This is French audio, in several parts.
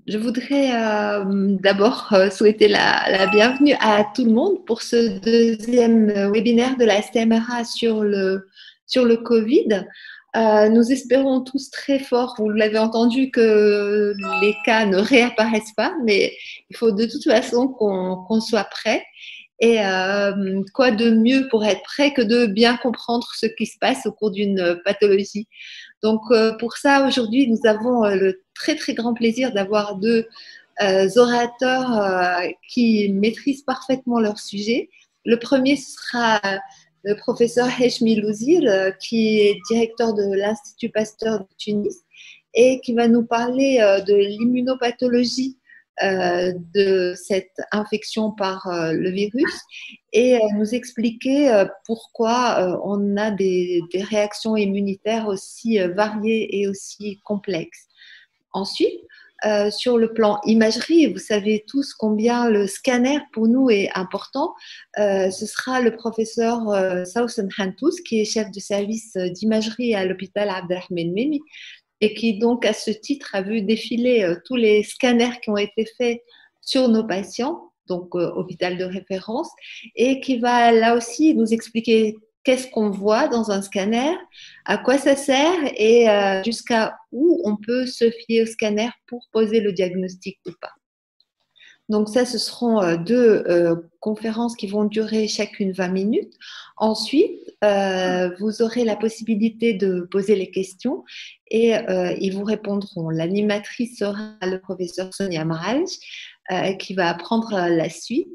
Je voudrais d'abord souhaiter la bienvenue à tout le monde pour ce deuxième webinaire de la STMRA sur le Covid. Nous espérons tous très fort, vous l'avez entendu, que les cas ne réapparaissent pas, mais il faut de toute façon qu'on soit prêt. Et quoi de mieux pour être prêt que de bien comprendre ce qui se passe au cours d'une pathologie. Donc pour ça, aujourd'hui, nous avons le très très grand plaisir d'avoir deux orateurs qui maîtrisent parfaitement leur sujet. Le premier sera le professeur Heshmi Louzil, qui est directeur de l'Institut Pasteur de Tunis et qui va nous parler de l'immunopathologie de cette infection par le virus et nous expliquer pourquoi on a des réactions immunitaires aussi variées et aussi complexes. Ensuite, sur le plan imagerie, vous savez tous combien le scanner pour nous est important. Ce sera le professeur Sausen Hantous, qui est chef de service d'imagerie à l'hôpital Abdelrahmane Memi, et qui donc à ce titre a vu défiler tous les scanners qui ont été faits sur nos patients, donc hôpital de référence, et qui va là aussi nous expliquer qu'est-ce qu'on voit dans un scanner, à quoi ça sert et jusqu'à où on peut se fier au scanner pour poser le diagnostic ou pas. Donc ça, ce seront deux conférences qui vont durer chacune 20 minutes. Ensuite, vous aurez la possibilité de poser les questions et ils vous répondront. L'animatrice sera le professeur Sonia Maraj qui va prendre la suite.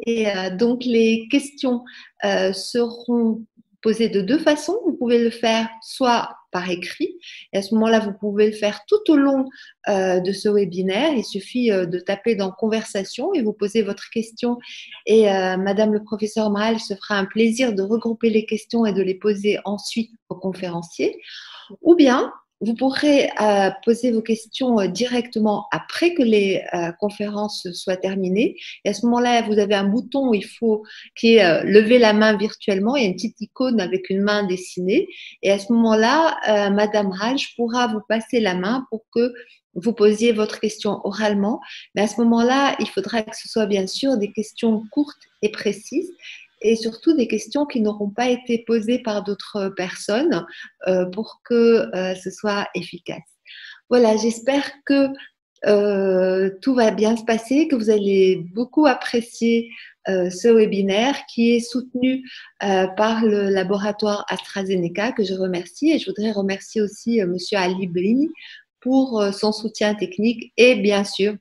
Et donc les questions seront posées de deux façons. Vous pouvez le faire soit par écrit, et à ce moment-là, vous pouvez le faire tout au long de ce webinaire. Il suffit de taper dans conversation et vous posez votre question et Madame le professeur Mahal se fera un plaisir de regrouper les questions et de les poser ensuite au conférencier. Ou bien, vous pourrez poser vos questions directement après que les conférences soient terminées. Et à ce moment-là, vous avez un bouton où il faut qui est lever la main virtuellement. Il y a une petite icône avec une main dessinée. Et à ce moment-là, Madame Raj pourra vous passer la main pour que vous posiez votre question oralement. Mais à ce moment-là, il faudra que ce soit bien sûr des questions courtes et précises, et surtout des questions qui n'auront pas été posées par d'autres personnes pour que ce soit efficace. Voilà, j'espère que tout va bien se passer, que vous allez beaucoup apprécier ce webinaire qui est soutenu par le laboratoire AstraZeneca, que je remercie, et je voudrais remercier aussi Monsieur Ali Blini pour son soutien technique et bien sûr,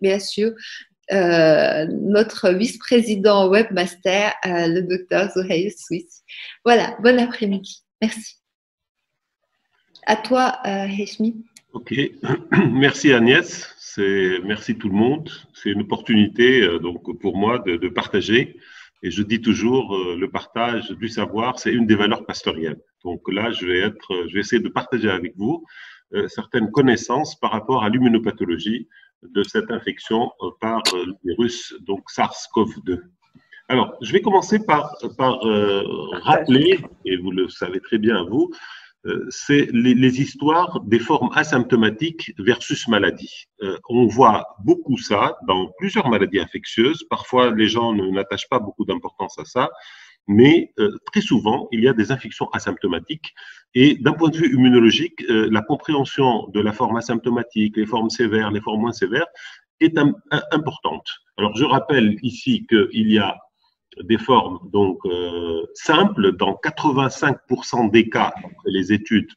notre vice-président webmaster, le docteur Zohaï Swiss. Voilà, bon après-midi. Merci. À toi, Heshmi. Ok, merci Agnès, merci tout le monde. C'est une opportunité donc pour moi de partager. Et je dis toujours, le partage du savoir, c'est une des valeurs pasteurielles. Donc là, je vais essayer de partager avec vous certaines connaissances par rapport à l'immunopathologie de cette infection par le virus, donc SARS-CoV-2. Alors, je vais commencer par rappeler, et vous le savez très bien vous, c'est les histoires des formes asymptomatiques versus maladie. On voit beaucoup ça dans plusieurs maladies infectieuses. Parfois, les gens n'attachent pas beaucoup d'importance à ça, mais très souvent, il y a des infections asymptomatiques. Et d'un point de vue immunologique, la compréhension de la forme asymptomatique, les formes sévères, les formes moins sévères, est importante. Alors, je rappelle ici qu'il y a des formes donc simples dans 85% des cas, après les études,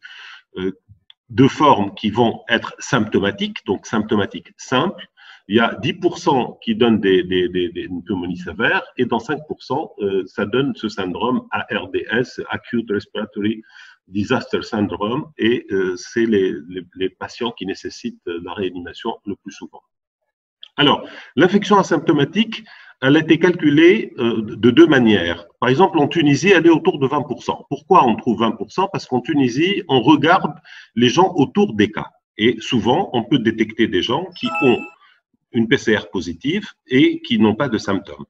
de formes qui vont être symptomatiques, donc symptomatiques simples. Il y a 10% qui donnent des pneumonies sévères et dans 5%, ça donne ce syndrome ARDS, Acute Respiratory Disaster Syndrome, et c'est les patients qui nécessitent la réanimation le plus souvent. Alors, l'infection asymptomatique, elle a été calculée de deux manières. Par exemple, en Tunisie, elle est autour de 20%. Pourquoi on trouve 20%? Parce qu'en Tunisie, on regarde les gens autour des cas. Et souvent, on peut détecter des gens qui ont une PCR positive et qui n'ont pas de symptômes.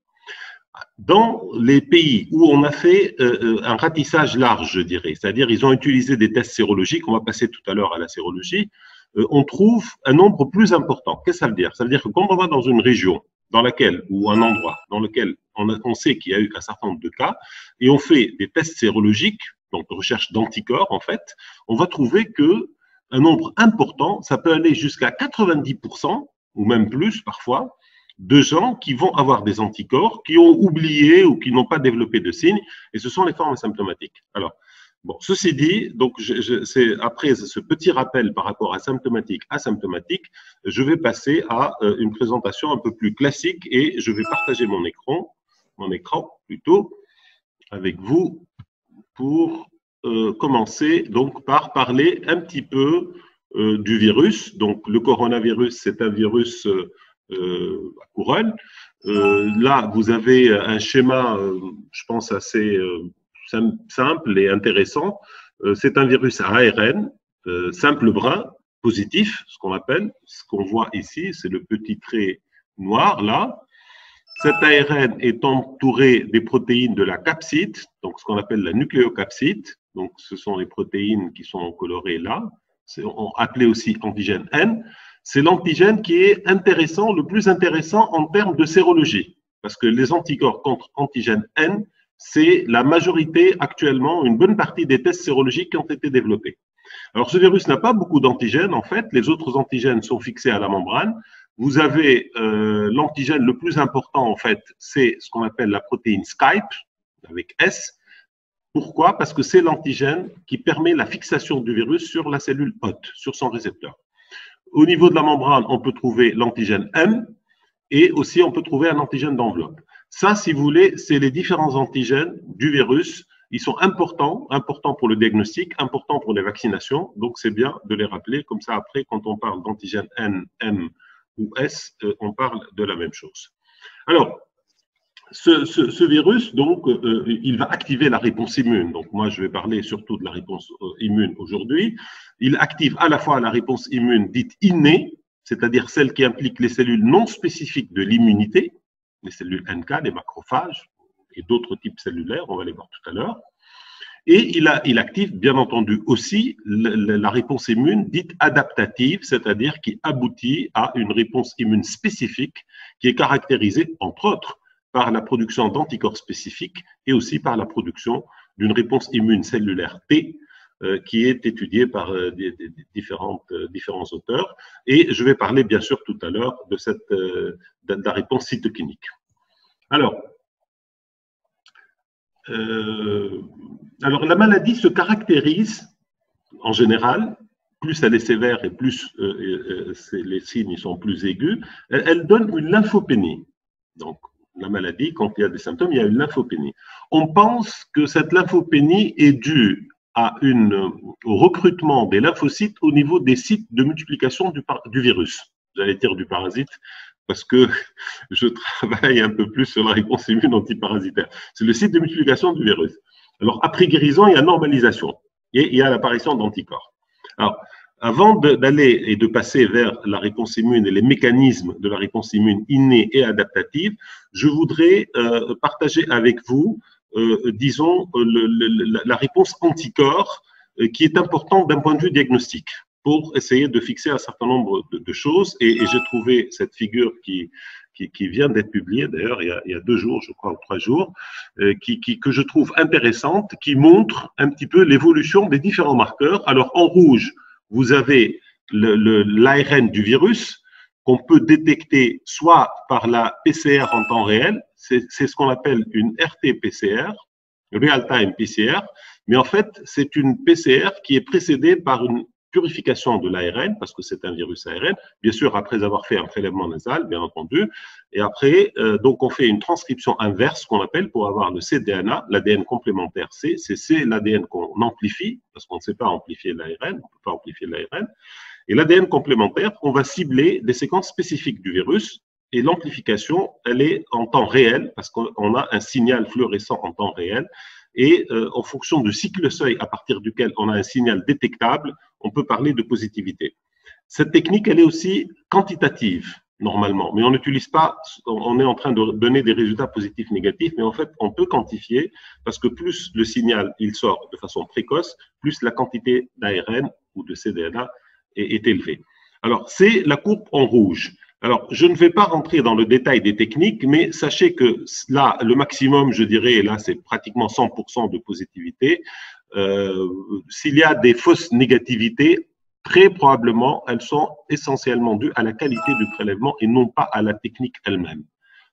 Dans les pays où on a fait un ratissage large, je dirais, c'est-à-dire ils ont utilisé des tests sérologiques, on va passer tout à l'heure à la sérologie, on trouve un nombre plus important. Qu'est-ce que ça veut dire? Ça veut dire que quand on va dans une région dans laquelle, ou un endroit dans lequel on sait qu'il y a eu un certain nombre de cas, et on fait des tests sérologiques, donc recherche d'anticorps en fait, on va trouver que un nombre important, ça peut aller jusqu'à 90%, ou même plus parfois, de gens qui vont avoir des anticorps, qui ont oublié ou qui n'ont pas développé de signes, et ce sont les formes asymptomatiques. Alors, bon, ceci dit, donc c'est après ce petit rappel par rapport à symptomatique, asymptomatique, je vais passer à une présentation un peu plus classique et je vais partager mon écran plutôt, avec vous pour commencer donc par parler un petit peu du virus. Donc le coronavirus, c'est un virus à couronne. Là, vous avez un schéma, je pense, assez simple et intéressant. C'est un virus à ARN, simple brun, positif, ce qu'on appelle. Ce qu'on voit ici, c'est le petit trait noir, là. Cet ARN est entouré des protéines de la capside, donc ce qu'on appelle la nucléocapside. Donc, ce sont les protéines qui sont colorées là, appelées aussi antigène N. C'est l'antigène qui est intéressant, le plus intéressant en termes de sérologie, parce que les anticorps contre antigène N, c'est la majorité actuellement, une bonne partie des tests sérologiques qui ont été développés. Alors, ce virus n'a pas beaucoup d'antigènes, en fait. Les autres antigènes sont fixés à la membrane. Vous avez l'antigène le plus important, en fait, c'est ce qu'on appelle la protéine Skype, avec S. Pourquoi? Parce que c'est l'antigène qui permet la fixation du virus sur la cellule hôte, sur son récepteur. Au niveau de la membrane, on peut trouver l'antigène M et aussi on peut trouver un antigène d'enveloppe. Ça, si vous voulez, c'est les différents antigènes du virus. Ils sont importants pour le diagnostic, importants pour les vaccinations. Donc, c'est bien de les rappeler. Comme ça, après, quand on parle d'antigène N, M ou S, on parle de la même chose. Alors, ce virus, donc, il va activer la réponse immune. Donc, moi, je vais parler surtout de la réponse immune aujourd'hui. Il active à la fois la réponse immune dite innée, c'est-à-dire celle qui implique les cellules non spécifiques de l'immunité, les cellules NK, les macrophages et d'autres types cellulaires, on va les voir tout à l'heure. Et il active, bien entendu, aussi la réponse immune dite adaptative, c'est-à-dire qui aboutit à une réponse immune spécifique qui est caractérisée, entre autres, par la production d'anticorps spécifiques et aussi par la production d'une réponse immune cellulaire T, qui est étudiée par différents auteurs. Et je vais parler, bien sûr, tout à l'heure de la réponse cytokinique. Alors, la maladie se caractérise, en général, plus elle est sévère et plus les signes sont plus aigus, elle donne une lymphopénie. Donc, la maladie, quand il y a des symptômes, il y a une lymphopénie. On pense que cette lymphopénie est due au recrutement des lymphocytes au niveau des sites de multiplication du virus. J'allais dire du parasite, parce que je travaille un peu plus sur la réponse immune antiparasitaire. C'est le site de multiplication du virus. Alors, après guérison, il y a normalisation et il y a l'apparition d'anticorps. Alors, avant d'aller et de passer vers la réponse immune et les mécanismes de la réponse immune innée et adaptative, je voudrais partager avec vous, disons, la réponse anticorps qui est importante d'un point de vue diagnostique pour essayer de fixer un certain nombre de choses. Et j'ai trouvé cette figure qui vient d'être publiée, d'ailleurs, il y a 2 jours, je crois, ou 3 jours, que je trouve intéressante, qui montre un petit peu l'évolution des différents marqueurs. Alors, en rouge, vous avez l'ARN du virus qu'on peut détecter soit par la PCR en temps réel, c'est ce qu'on appelle une RT-PCR, Real-Time PCR, mais en fait, c'est une PCR qui est précédée par une purification de l'ARN, parce que c'est un virus ARN, bien sûr, après avoir fait un prélèvement nasal, bien entendu, et après, donc on fait une transcription inverse, qu'on appelle, pour avoir le cDNA, l'ADN complémentaire C, c'est l'ADN qu'on amplifie, parce qu'on ne sait pas amplifier l'ARN, on ne peut pas amplifier l'ARN, et l'ADN complémentaire, on va cibler des séquences spécifiques du virus, et l'amplification, elle est en temps réel, parce qu'on a un signal fluorescent en temps réel, et en fonction du cycle seuil à partir duquel on a un signal détectable, on peut parler de positivité. Cette technique, elle est aussi quantitative, normalement, mais on n'utilise pas, on est en train de donner des résultats positifs, négatifs, mais en fait, on peut quantifier, parce que plus le signal, il sort de façon précoce, plus la quantité d'ARN ou de cDNA est élevé. Alors, c'est la courbe en rouge. Alors, je ne vais pas rentrer dans le détail des techniques, mais sachez que là, le maximum, je dirais, là, c'est pratiquement 100% de positivité. S'il y a des fausses négativités, très probablement, elles sont essentiellement dues à la qualité du prélèvement et non pas à la technique elle-même.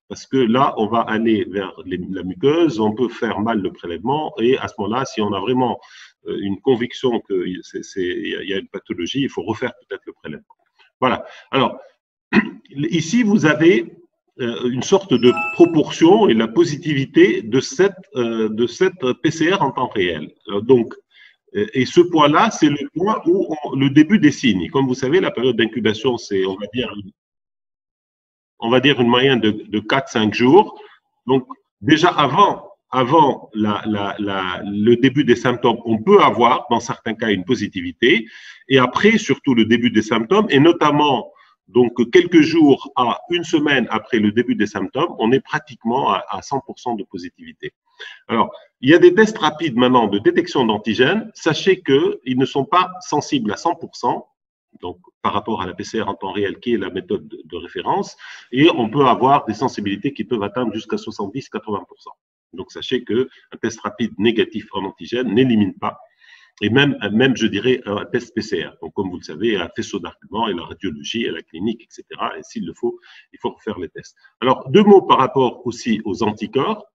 Parce que là, on va aller vers la muqueuse, on peut faire mal le prélèvement et à ce moment-là, si on a vraiment une conviction qu'il y a une pathologie, il faut refaire peut-être le prélèvement. Voilà. Alors, ici, vous avez une sorte de proportion et la positivité de cette PCR en temps réel. Donc, et ce point-là, c'est le point où le début des signes. Comme vous savez, la période d'incubation, c'est, on va dire une moyenne de 4-5 jours. Donc, déjà avant le début des symptômes, on peut avoir, dans certains cas, une positivité. Et après, surtout le début des symptômes, et notamment donc quelques jours à une semaine après le début des symptômes, on est pratiquement à 100% de positivité. Alors, il y a des tests rapides maintenant de détection d'antigènes. Sachez qu'ils ne sont pas sensibles à 100%, donc par rapport à la PCR en temps réel, qui est la méthode de référence, et on peut avoir des sensibilités qui peuvent atteindre jusqu'à 70-80%. Donc, sachez qu'un test rapide négatif en antigène n'élimine pas, et même, je dirais, un test PCR. Donc, comme vous le savez, il y a un faisceau d'arguments et la radiologie et la clinique, etc. Et s'il le faut, il faut refaire les tests. Alors, 2 mots par rapport aussi aux anticorps.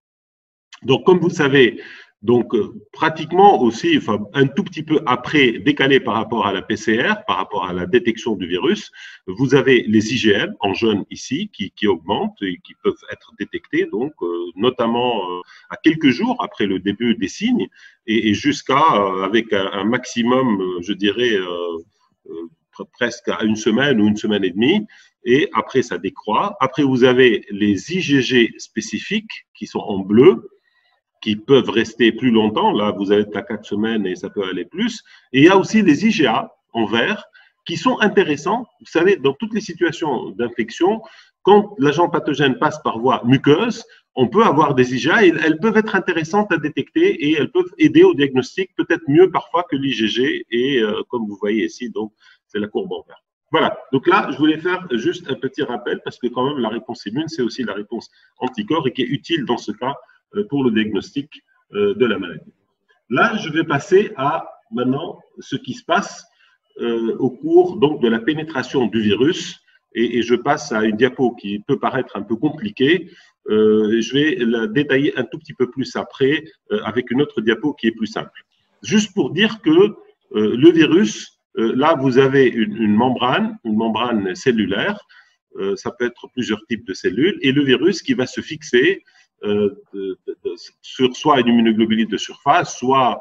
Donc, comme vous le savez, donc pratiquement aussi, enfin, un tout petit peu après, décalé par rapport à la PCR, par rapport à la détection du virus, vous avez les IgM en jaune ici qui augmentent et qui peuvent être détectés, donc notamment à quelques jours après le début des signes et jusqu'à avec un maximum, je dirais, presque à une semaine ou une semaine et demie. Et après, ça décroît. Après, vous avez les IgG spécifiques qui sont en bleu, qui peuvent rester plus longtemps. Là, vous avez à 4 semaines et ça peut aller plus. Et il y a aussi les IgA en vert qui sont intéressants. Vous savez, dans toutes les situations d'infection, quand l'agent pathogène passe par voie muqueuse, on peut avoir des IgA et elles peuvent être intéressantes à détecter et elles peuvent aider au diagnostic, peut-être mieux parfois que l'IgG. Et comme vous voyez ici, donc c'est la courbe en vert. Voilà, donc là, je voulais faire juste un petit rappel parce que quand même, la réponse immune, c'est aussi la réponse anticorps et qui est utile dans ce cas pour le diagnostic de la maladie. Là, je vais passer à maintenant ce qui se passe au cours donc, de la pénétration du virus et je passe à une diapo qui peut paraître un peu compliquée. Je vais la détailler un tout petit peu plus après avec une autre diapo qui est plus simple. Juste pour dire que le virus, là, vous avez une membrane cellulaire, ça peut être plusieurs types de cellules, et le virus qui va se fixer sur soit une immunoglobuline de surface, soit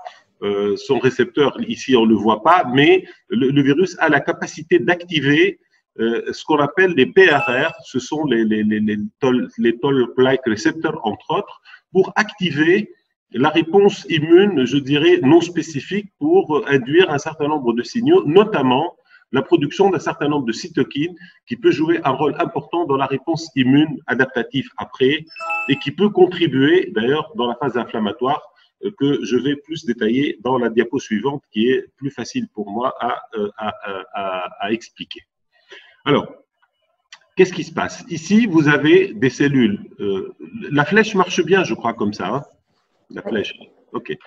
son récepteur, ici on ne le voit pas, mais le virus a la capacité d'activer ce qu'on appelle les PRR, ce sont les toll-like receptors, entre autres, pour activer la réponse immune, je dirais, non spécifique pour induire un certain nombre de signaux, notamment la production d'un certain nombre de cytokines qui peut jouer un rôle important dans la réponse immune adaptative après et qui peut contribuer d'ailleurs dans la phase inflammatoire que je vais plus détailler dans la diapo suivante qui est plus facile pour moi à expliquer. Alors, qu'est-ce qui se passe? Ici, vous avez des cellules. La flèche marche bien, je crois, comme ça. Hein, la flèche. OK.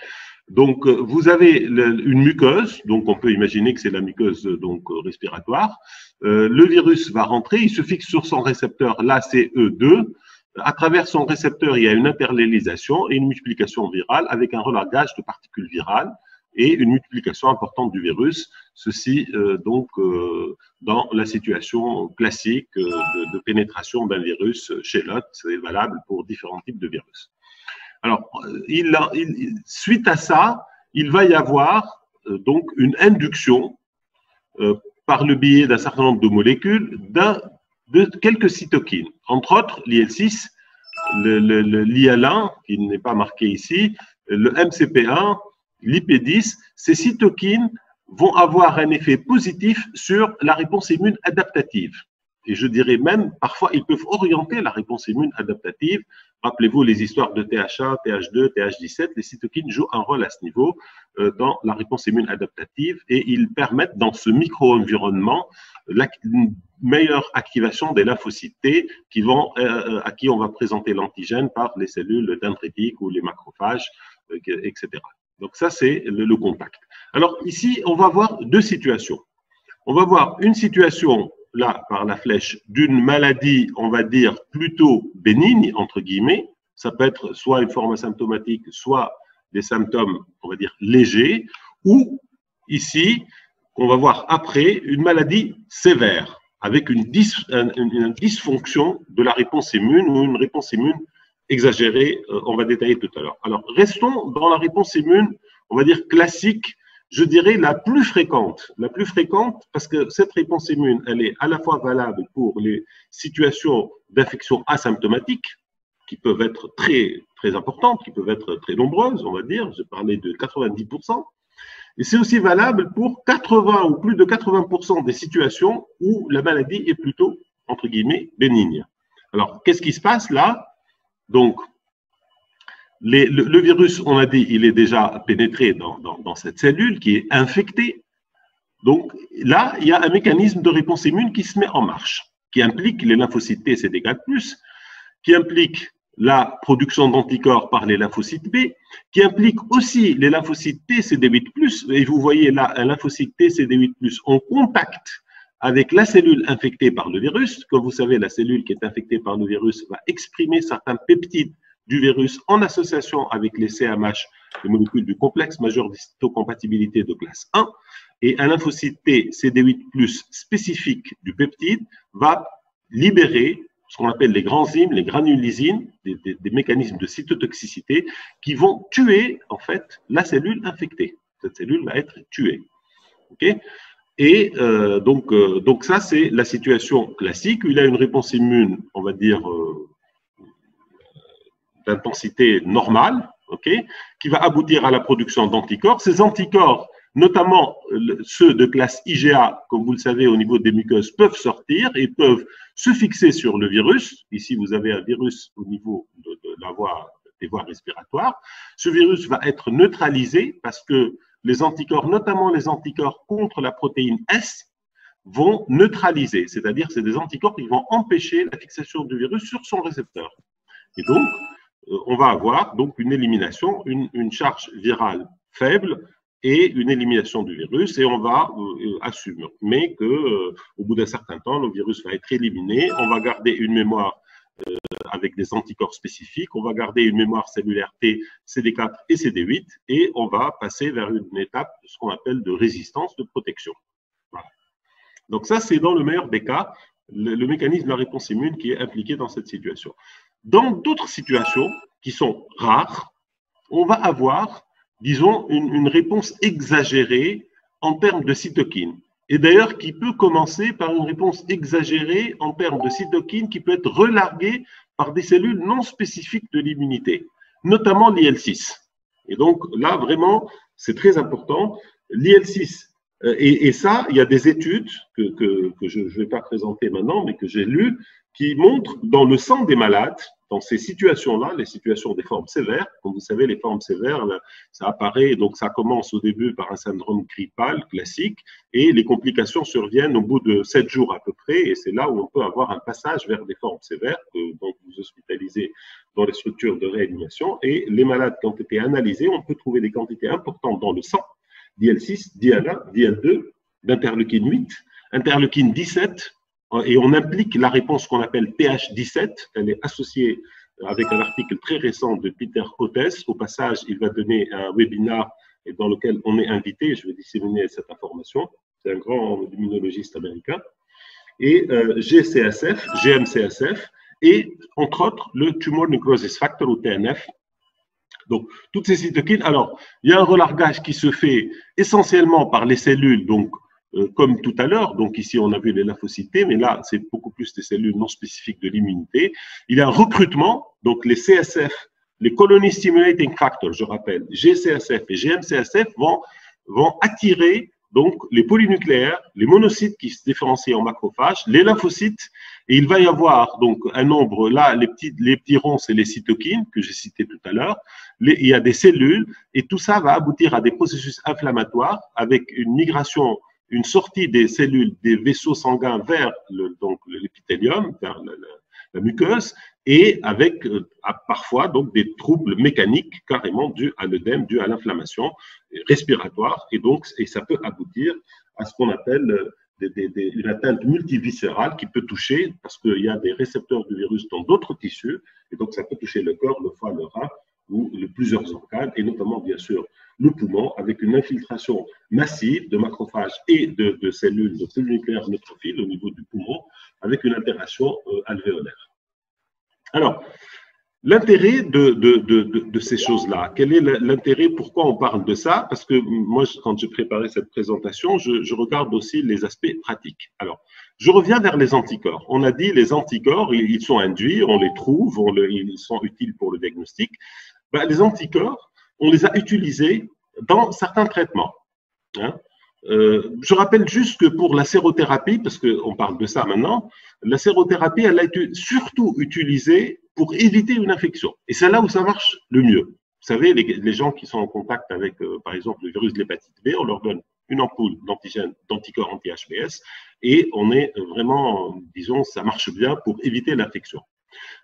Donc, vous avez une muqueuse, donc on peut imaginer que c'est la muqueuse donc, respiratoire. Le virus va rentrer, il se fixe sur son récepteur, là c'est E2. À travers son récepteur, il y a une interlélisation et une multiplication virale avec un relargage de particules virales et une multiplication importante du virus. Ceci, donc, dans la situation classique de pénétration d'un virus chez l'hôte, c'est valable pour différents types de virus. Alors, suite à ça, il va y avoir donc une induction par le biais d'un certain nombre de molécules de quelques cytokines, entre autres l'IL6, l'IL1, qui n'est pas marqué ici, le MCP1, l'IP10. Ces cytokines vont avoir un effet positif sur la réponse immune adaptative. Et je dirais même, parfois, ils peuvent orienter la réponse immune adaptative Rappelez-vous les histoires de TH1, TH2, TH17, les cytokines jouent un rôle à ce niveau dans la réponse immune adaptative et ils permettent dans ce micro-environnement une meilleure activation des lymphocytes T à qui on va présenter l'antigène par les cellules dendritiques ou les macrophages, etc. Donc ça, c'est le contact. Alors ici, on va voir deux situations. On va voir une situation, là, par la flèche, d'une maladie, on va dire, plutôt bénigne, entre guillemets. Ça peut être soit une forme asymptomatique, soit des symptômes, on va dire, légers, ou ici, on va voir après, une maladie sévère, avec une dysfonction de la réponse immune ou une réponse immune exagérée, on va détailler tout à l'heure. Alors, restons dans la réponse immune, on va dire, classique, je dirais la plus fréquente parce que cette réponse immune, elle est à la fois valable pour les situations d'infection asymptomatique, qui peuvent être très, très importantes, qui peuvent être très nombreuses, on va dire, je parlais de 90%, et c'est aussi valable pour 80 ou plus de 80% des situations où la maladie est plutôt, entre guillemets, bénigne. Alors, qu'est-ce qui se passe là? Donc, le virus, on a dit, il est déjà pénétré dans cette cellule qui est infectée. Donc là, il y a un mécanisme de réponse immune qui se met en marche, qui implique les lymphocytes T, CD4+, qui implique la production d'anticorps par les lymphocytes B, qui implique aussi les lymphocytes T, CD8+, et vous voyez là un lymphocyte T, CD8+, en contact avec la cellule infectée par le virus. Comme vous savez, la cellule qui est infectée par le virus va exprimer certains peptides du virus en association avec les CMH, les molécules du complexe majeur d'histocompatibilité de classe 1, et un lymphocyte T CD8+ spécifique du peptide va libérer ce qu'on appelle les granzymes, les granulysines, des mécanismes de cytotoxicité qui vont tuer en fait la cellule infectée. Cette cellule va être tuée. Okay, et donc ça, c'est la situation classique où il a une réponse immune, on va dire, d'intensité normale, okay, qui va aboutir à la production d'anticorps. Ces anticorps, notamment ceux de classe IgA, comme vous le savez, au niveau des muqueuses, peuvent sortir et peuvent se fixer sur le virus. Ici, vous avez un virus au niveau des voies respiratoires. Ce virus va être neutralisé parce que les anticorps, notamment les anticorps contre la protéine S, vont neutraliser, c'est-à-dire c'est des anticorps qui vont empêcher la fixation du virus sur son récepteur. Et donc, on va avoir donc une élimination, une charge virale faible et une élimination du virus, et on va assumer que au bout d'un certain temps, le virus va être éliminé, on va garder une mémoire avec des anticorps spécifiques, on va garder une mémoire cellulaire T, CD4 et CD8, et on va passer vers une étape, ce qu'on appelle de résistance, de protection. Voilà. Donc ça, c'est dans le meilleur des cas, le mécanisme de la réponse immune qui est impliqué dans cette situation. Dans d'autres situations qui sont rares, on va avoir, disons, une réponse exagérée en termes de cytokines. Et d'ailleurs, qui peut commencer par une réponse exagérée en termes de cytokines qui peut être relarguée par des cellules non spécifiques de l'immunité, notamment l'IL6. Et donc là, vraiment, c'est très important. L'IL6, et ça, il y a des études que je ne vais pas présenter maintenant, mais que j'ai lues, qui montrent dans le sang des malades, dans ces situations-là, les situations des formes sévères, comme vous savez, les formes sévères, ça apparaît, donc ça commence au début par un syndrome grippal classique, et les complications surviennent au bout de 7 jours à peu près, et c'est là où on peut avoir un passage vers des formes sévères, donc vous hospitalisez dans les structures de réanimation, et les malades qui ont été analysés, on peut trouver des quantités importantes dans le sang, d'IL6, d'IL1, d'IL2, d'interleukine 8, interleukine 17, et on implique la réponse qu'on appelle TH17. Elle est associée avec un article très récent de Peter Hotez. Au passage, il va donner un webinaire dans lequel on est invité. Je vais disséminer cette information. C'est un grand immunologiste américain. Et GCSF, GMCSF, et entre autres le Tumor Necrosis Factor ou TNF. Donc, toutes ces cytokines. Alors, il y a un relargage qui se fait essentiellement par les cellules, donc, comme tout à l'heure, donc ici on a vu les lymphocytes T, mais là c'est beaucoup plus des cellules non spécifiques de l'immunité. Il y a un recrutement, donc les CSF, les Colony Stimulating Factors, je rappelle, GCSF et GMCSF vont attirer donc les polynucléaires, les monocytes qui se différencient en macrophages, les lymphocytes Et il va y avoir donc un nombre, là, les petits ronds, c'est les cytokines que j'ai cités tout à l'heure. Il y a des cellules et tout ça va aboutir à des processus inflammatoires avec une migration, une sortie des cellules, des vaisseaux sanguins vers l'épithélium, vers la muqueuse, et avec parfois donc des troubles mécaniques carrément dus à l'œdème, dus à l'inflammation respiratoire, et ça peut aboutir à ce qu'on appelle une atteinte multiviscérale qui peut toucher, parce qu'il y a des récepteurs du virus dans d'autres tissus, et donc ça peut toucher le corps, le foie, le rein, ou plusieurs organes, et notamment bien sûr le poumon, avec une infiltration massive de macrophages et de cellules nucléaires neutrophiles au niveau du poumon, avec une interaction alvéolaire. Alors, l'intérêt de ces choses-là, quel est l'intérêt, pourquoi on parle de ça? Parce que moi, quand j'ai préparé cette présentation, je regarde aussi les aspects pratiques. Alors, je reviens vers les anticorps. On a dit les anticorps, ils sont induits, on les trouve, ils sont utiles pour le diagnostic. Ben, les anticorps, on les a utilisés dans certains traitements. Hein. Je rappelle juste que pour la sérothérapie, parce qu'on parle de ça maintenant, la sérothérapie, elle a été surtout utilisée pour éviter une infection. Et c'est là où ça marche le mieux. Vous savez, les gens qui sont en contact avec, par exemple, le virus de l'hépatite B, on leur donne une ampoule d'anticorps anti-HBs et on est vraiment, disons, ça marche bien pour éviter l'infection.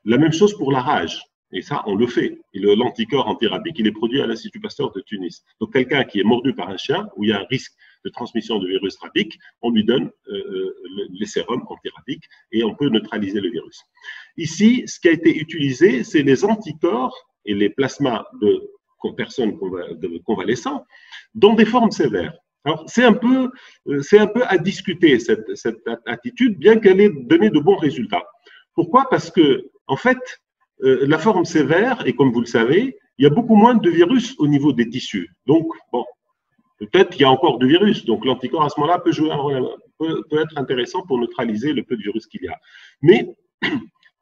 La même chose pour la rage. Et ça, on le fait. Et l'anticorps antirabique, il est produit à l'Institut Pasteur de Tunis. Donc, quelqu'un qui est mordu par un chien, où il y a un risque de transmission de virus rabique, on lui donne les sérums antirabiques et on peut neutraliser le virus. Ici, ce qui a été utilisé, c'est les anticorps et les plasmas de personnes convalescentes dans des formes sévères. Alors, c'est un peu à discuter, cette attitude, bien qu'elle ait donné de bons résultats. Pourquoi? Parce que, en fait, la forme sévère, et comme vous le savez, il y a beaucoup moins de virus au niveau des tissus. Donc, bon, peut-être qu'il y a encore du virus. Donc, l'anticorps, à ce moment-là, peut jouer un rôle, peut être intéressant pour neutraliser le peu de virus qu'il y a. Mais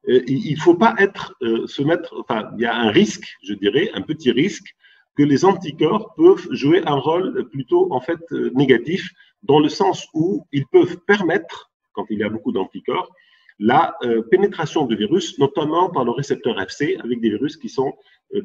il ne faut pas enfin, il y a un risque, je dirais, un petit risque, que les anticorps peuvent jouer un rôle plutôt, en fait, négatif, dans le sens où ils peuvent permettre, quand il y a beaucoup d'anticorps, la pénétration de virus, notamment par le récepteur FC, avec des virus qui sont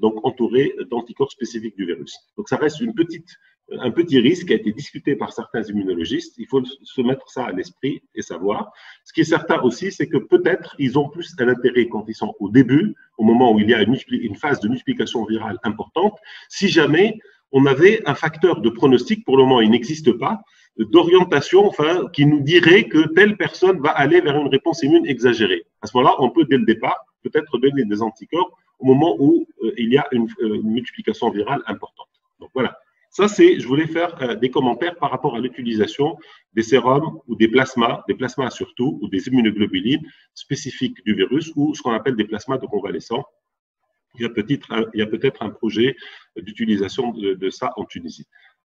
donc entourés d'anticorps spécifiques du virus. Donc, ça reste un petit risque qui a été discuté par certains immunologistes. Il faut se mettre ça à l'esprit et savoir. Ce qui est certain aussi, c'est que peut-être ils ont plus un intérêt quand ils sont au début, au moment où il y a une phase de multiplication virale importante, si jamais on avait un facteur de pronostic, pour le moment il n'existe pas, d'orientation, enfin, qui nous dirait que telle personne va aller vers une réponse immune exagérée. À ce moment-là, on peut dès le départ peut-être donner des anticorps au moment où il y a une multiplication virale importante. Donc voilà, ça c'est, je voulais faire des commentaires par rapport à l'utilisation des sérums ou des plasmas surtout, ou des immunoglobulines spécifiques du virus, ou ce qu'on appelle des plasmas de convalescents. Il y a peut-être un projet d'utilisation de ça en Tunisie.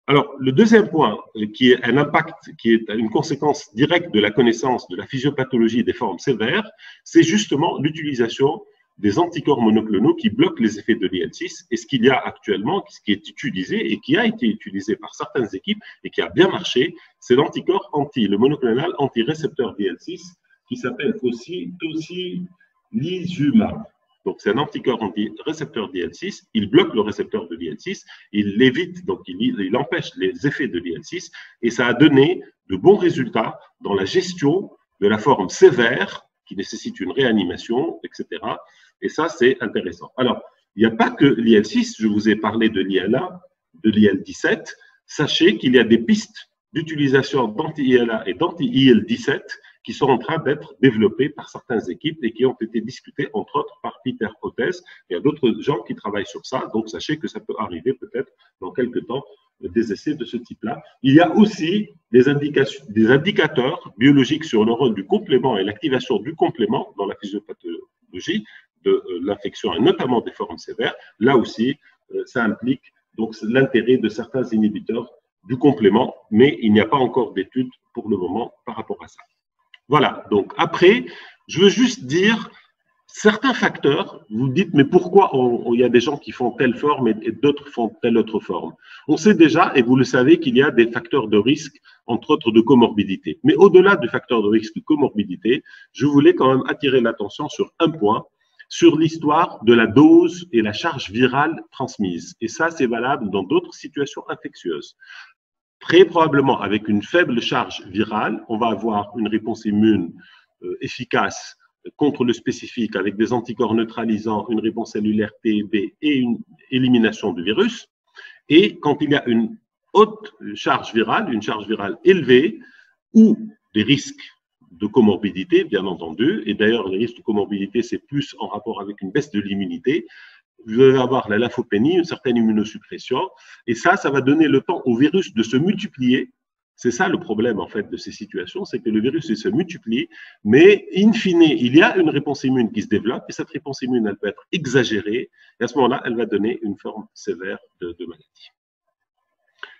Alors, le deuxième point, qui est un impact, qui est une conséquence directe de la connaissance de la physiopathologie des formes sévères, c'est justement l'utilisation des anticorps monoclonaux qui bloquent les effets de l'IL-6. Et ce qu'il y a actuellement, ce qui est utilisé et qui a été utilisé par certaines équipes et qui a bien marché, c'est l'anticorps le monoclonal anti-récepteur d'IL-6 qui s'appelle aussi tocilizumab. Donc, c'est un anticorps anti-récepteur d'IL-6, il bloque le récepteur de l'IL-6, il l'évite, donc il empêche les effets de l'IL-6, et ça a donné de bons résultats dans la gestion de la forme sévère, qui nécessite une réanimation, etc. Et ça, c'est intéressant. Alors, il n'y a pas que l'IL-6, je vous ai parlé de l'ILA, de l'IL-17, sachez qu'il y a des pistes d'utilisation d'anti-ILA et d'anti-IL-17 qui sont en train d'être développées par certaines équipes et qui ont été discutées, entre autres, par Peter Hotez. Il y a d'autres gens qui travaillent sur ça, donc sachez que ça peut arriver peut-être dans quelques temps, des essais de ce type-là. Il y a aussi des indicateurs biologiques sur le rôle du complément et l'activation du complément dans la physiopathologie de l'infection et notamment des formes sévères. Là aussi, ça implique donc l'intérêt de certains inhibiteurs du complément, mais il n'y a pas encore d'études pour le moment par rapport à ça. Voilà, donc après, je veux juste dire, certains facteurs, vous dites, mais pourquoi il y a des gens qui font telle forme et d'autres font telle autre forme? On sait déjà, et vous le savez, qu'il y a des facteurs de risque, entre autres de comorbidité. Mais au-delà du facteur de risque de comorbidité, je voulais quand même attirer l'attention sur un point, sur l'histoire de la dose et la charge virale transmise. Et ça, c'est valable dans d'autres situations infectieuses. Très probablement, avec une faible charge virale, on va avoir une réponse immune efficace contre le spécifique avec des anticorps neutralisants, une réponse cellulaire T B et une élimination du virus. Et quand il y a une haute charge virale, une charge virale élevée, ou des risques de comorbidité, bien entendu, et d'ailleurs les risques de comorbidité, c'est plus en rapport avec une baisse de l'immunité, vous allez avoir la lymphopénie, une certaine immunosuppression, et ça va donner le temps au virus de se multiplier. C'est ça le problème en fait de ces situations, c'est que le virus il se multiplie, mais in fine, il y a une réponse immune qui se développe, et cette réponse immune, elle peut être exagérée, et à ce moment-là, elle va donner une forme sévère de maladie.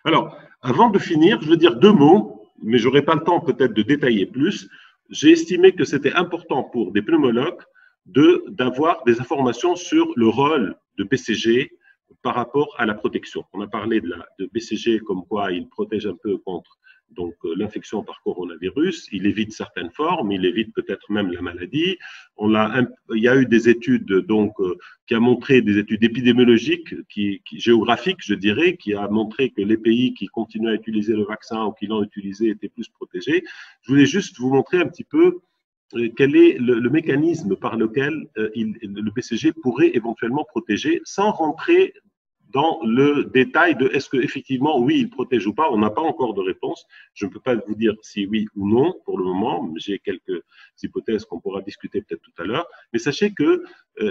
Alors, avant de finir, je veux dire deux mots, mais je n'aurai pas le temps peut-être de détailler plus. J'ai estimé que c'était important pour des pneumologues d'avoir des informations sur le rôle de BCG par rapport à la protection. On a parlé de BCG comme quoi il protège un peu contre l'infection par coronavirus, il évite certaines formes, il évite peut-être même la maladie. Il y a eu des études qui a montré, des études épidémiologiques, géographiquiques je dirais, qui a montré que les pays qui continuaient à utiliser le vaccin ou qui l'ont utilisé étaient plus protégés. Je voulais juste vous montrer un petit peu quel est le mécanisme par lequel le BCG pourrait éventuellement protéger, sans rentrer dans le détail de est-ce qu'effectivement, oui, il protège ou pas. On n'a pas encore de réponse. Je ne peux pas vous dire si oui ou non pour le moment. J'ai quelques hypothèses qu'on pourra discuter peut-être tout à l'heure. Mais sachez que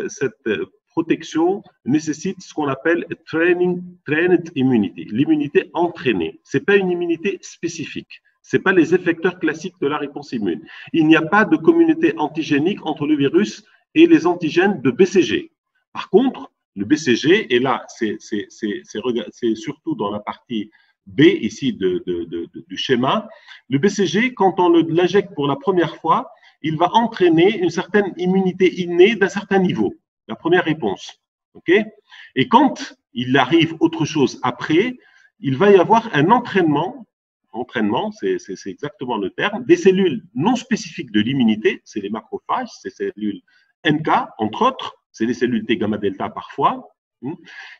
cette protection nécessite ce qu'on appelle trained immunity, l'immunité entraînée. Ce n'est pas une immunité spécifique. Ce n'est pas les effecteurs classiques de la réponse immune. Il n'y a pas de communauté antigénique entre le virus et les antigènes de BCG. Par contre, le BCG, et là, c'est surtout dans la partie B ici du schéma, le BCG, quand on l'injecte pour la première fois, il va entraîner une certaine immunité innée d'un certain niveau, la première réponse. Okay? Et quand il arrive autre chose après, il va y avoir un entraînement, c'est exactement le terme, des cellules non spécifiques de l'immunité, c'est les macrophages, ces cellules NK, entre autres, c'est les cellules T gamma delta parfois,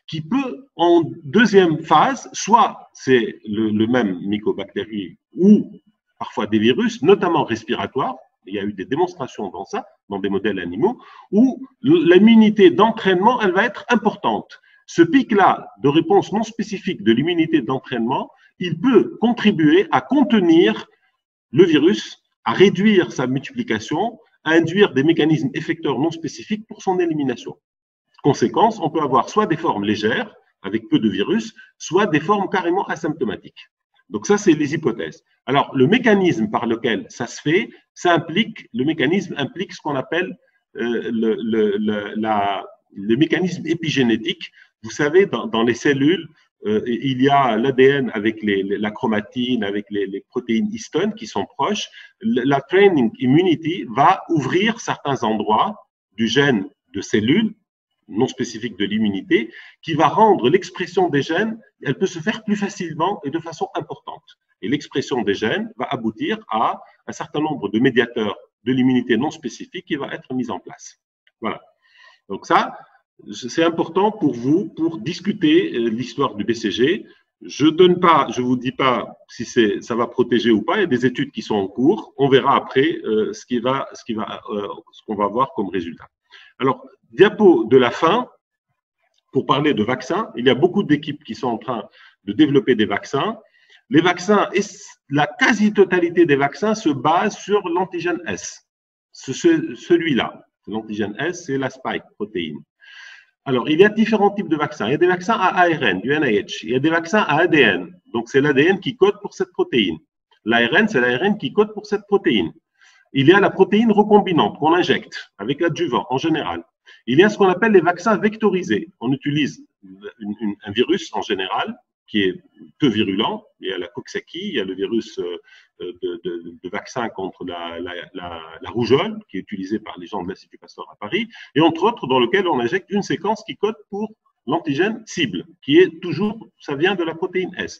qui peut en deuxième phase, soit c'est le même mycobactérie ou parfois des virus, notamment respiratoires, il y a eu des démonstrations dans ça, dans des modèles animaux, où l'immunité d'entraînement, elle va être importante. Ce pic-là de réponse non spécifique de l'immunité d'entraînement, il peut contribuer à contenir le virus, à réduire sa multiplication, à induire des mécanismes effecteurs non spécifiques pour son élimination. Conséquence, on peut avoir soit des formes légères, avec peu de virus, soit des formes carrément asymptomatiques. Donc ça, c'est les hypothèses. Alors, le mécanisme par lequel ça se fait, le mécanisme implique ce qu'on appelle le mécanisme épigénétique. Vous savez, dans les cellules, il y a l'ADN avec la chromatine, avec les protéines histone qui sont proches. La training immunity va ouvrir certains endroits du gène de cellules non spécifiques de l'immunité qui va rendre l'expression des gènes, elle peut se faire plus facilement et de façon importante. Et l'expression des gènes va aboutir à un certain nombre de médiateurs de l'immunité non spécifique qui va être mis en place. Voilà. Donc ça, c'est important pour vous pour discuter l'histoire du BCG. Je vous dis pas si ça va protéger ou pas. Il y a des études qui sont en cours. On verra après ce qu'on va voir comme résultat. Alors, diapo de la fin, pour parler de vaccins, il y a beaucoup d'équipes qui sont en train de développer des vaccins. Les vaccins, la quasi-totalité des vaccins se base sur l'antigène S. Celui-là, l'antigène S, c'est la spike protéine. Alors, il y a différents types de vaccins. Il y a des vaccins à ARN, du NIH. Il y a des vaccins à ADN. Donc, c'est l'ADN qui code pour cette protéine. L'ARN, c'est l'ARN qui code pour cette protéine. Il y a la protéine recombinante qu'on injecte avec l'adjuvant en général. Il y a ce qu'on appelle les vaccins vectorisés. On utilise un virus en général, qui est peu virulent. Il y a la Coxsackie, il y a le virus de vaccin contre la rougeole, qui est utilisé par les gens de l'Institut Pasteur à Paris, et entre autres, dans lequel on injecte une séquence qui code pour l'antigène cible, qui est toujours, ça vient de la protéine S.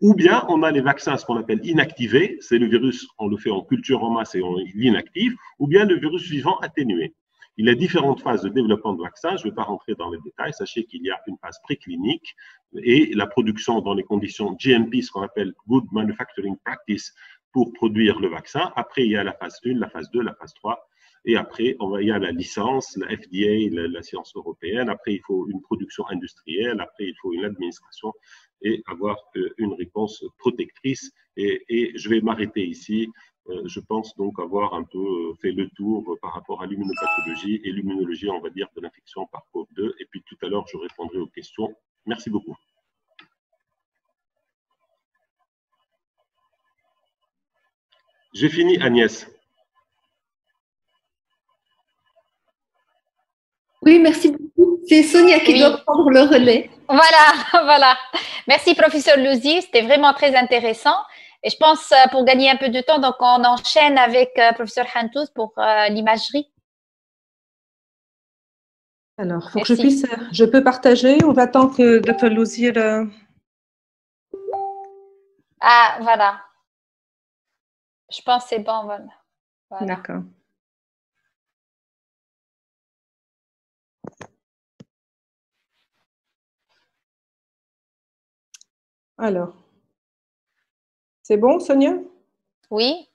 Ou bien, on a les vaccins, ce qu'on appelle inactivés, c'est le virus, on le fait en culture en masse et on l'inactive, ou bien le virus vivant atténué. Il y a différentes phases de développement de vaccins. Je ne vais pas rentrer dans les détails. Sachez qu'il y a une phase préclinique et la production dans les conditions GMP, ce qu'on appelle Good Manufacturing Practice, pour produire le vaccin. Après, il y a la phase 1, la phase 2, la phase 3. Et après, il y a la licence, la FDA, la science européenne. Après, il faut une production industrielle. Après, il faut une administration et avoir une réponse protectrice. Et je vais m'arrêter ici. Je pense donc avoir un peu fait le tour par rapport à l'immunopathologie et l'immunologie, on va dire, de l'infection par COV2. Et puis tout à l'heure, je répondrai aux questions. Merci beaucoup. J'ai fini, Agnès. Oui, merci beaucoup. C'est Sonia qui doit prendre le relais. Voilà, voilà. Merci, professeur Louzi. C'était vraiment très intéressant. Et je pense, pour gagner un peu de temps, donc on enchaîne avec professeur Hantous pour l'imagerie. Alors, pour que je peux partager ou j'attends que Dr. Louzi… Ah, voilà. Je pense que c'est bon, voilà. D'accord. Alors, c'est bon, Sonia? Oui,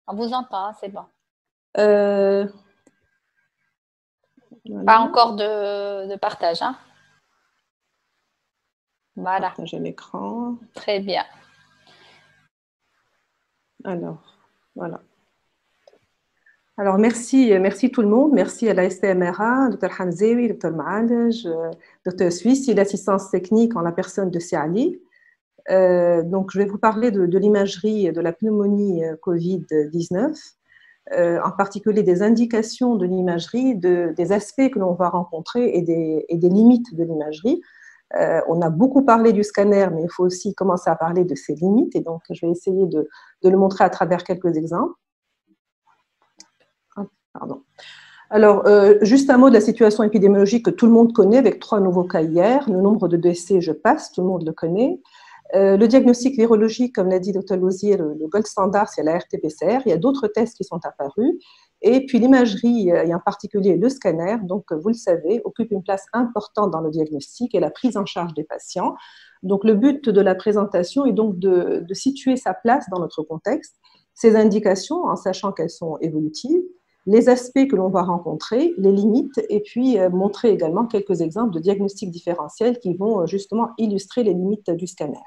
on vous entend, c'est bon. Voilà. Pas encore de partage, hein? Voilà. Partager l'écran. Très bien. Alors, voilà. Alors, merci tout le monde. Merci à la STMRA, Dr. Hamzewi, Dr. Maalej, Dr. Suissi, l'assistance technique en la personne de Siali. Donc, je vais vous parler de l'imagerie de la pneumonie Covid-19, en particulier des indications de l'imagerie, des aspects que l'on va rencontrer et des limites de l'imagerie. On a beaucoup parlé du scanner, mais il faut aussi commencer à parler de ses limites. Et donc, je vais essayer de le montrer à travers quelques exemples. Pardon. Alors, juste un mot de la situation épidémiologique que tout le monde connaît, avec 3 nouveaux cas hier. Le nombre de décès, je passe, tout le monde le connaît. Le diagnostic virologique, comme l'a dit Dr. Louzier, le gold standard, c'est la RT-PCR. Il y a d'autres tests qui sont apparus. Et puis l'imagerie, et en particulier le scanner, donc vous le savez, occupe une place importante dans le diagnostic et la prise en charge des patients. Donc le but de la présentation est donc de situer sa place dans notre contexte, ces indications en sachant qu'elles sont évolutives, les aspects que l'on va rencontrer, les limites, et puis montrer également quelques exemples de diagnostics différentiels qui vont justement illustrer les limites du scanner.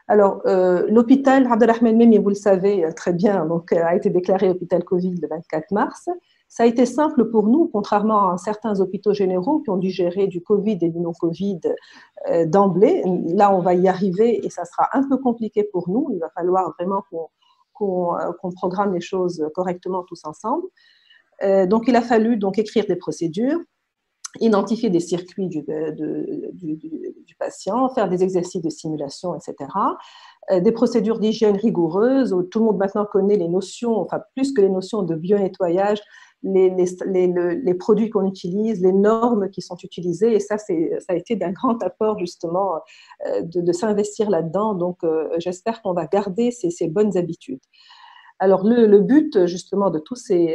Alors, l'hôpital Abdelrahman Memi, vous le savez très bien, donc, a été déclaré hôpital Covid le 24 mars. Ça a été simple pour nous, contrairement à certains hôpitaux généraux qui ont dû gérer du Covid et du non-Covid d'emblée. Là, on va y arriver et ça sera un peu compliqué pour nous. Il va falloir vraiment qu'on programme les choses correctement tous ensemble. Donc, il a fallu donc écrire des procédures, identifier des circuits du patient, faire des exercices de simulation, etc. Des procédures d'hygiène rigoureuses, où tout le monde maintenant connaît les notions, enfin plus que les notions de bio-nettoyage, les produits qu'on utilise, les normes qui sont utilisées, et ça a été d'un grand apport justement de s'investir là-dedans. Donc j'espère qu'on va garder ces bonnes habitudes. Alors, le but, justement, de toutes ces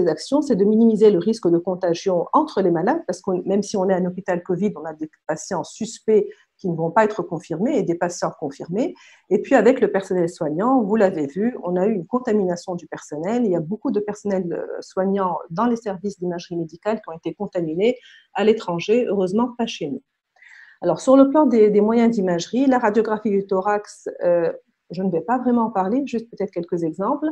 actions, c'est de minimiser le risque de contagion entre les malades, parce que même si on est à un hôpital Covid, on a des patients suspects qui ne vont pas être confirmés et des patients confirmés. Et puis, avec le personnel soignant, vous l'avez vu, on a eu une contamination du personnel. Il y a beaucoup de personnel soignant dans les services d'imagerie médicale qui ont été contaminés à l'étranger, heureusement pas chez nous. Alors, sur le plan des moyens d'imagerie, la radiographie du thorax, je ne vais pas vraiment en parler, juste peut-être quelques exemples.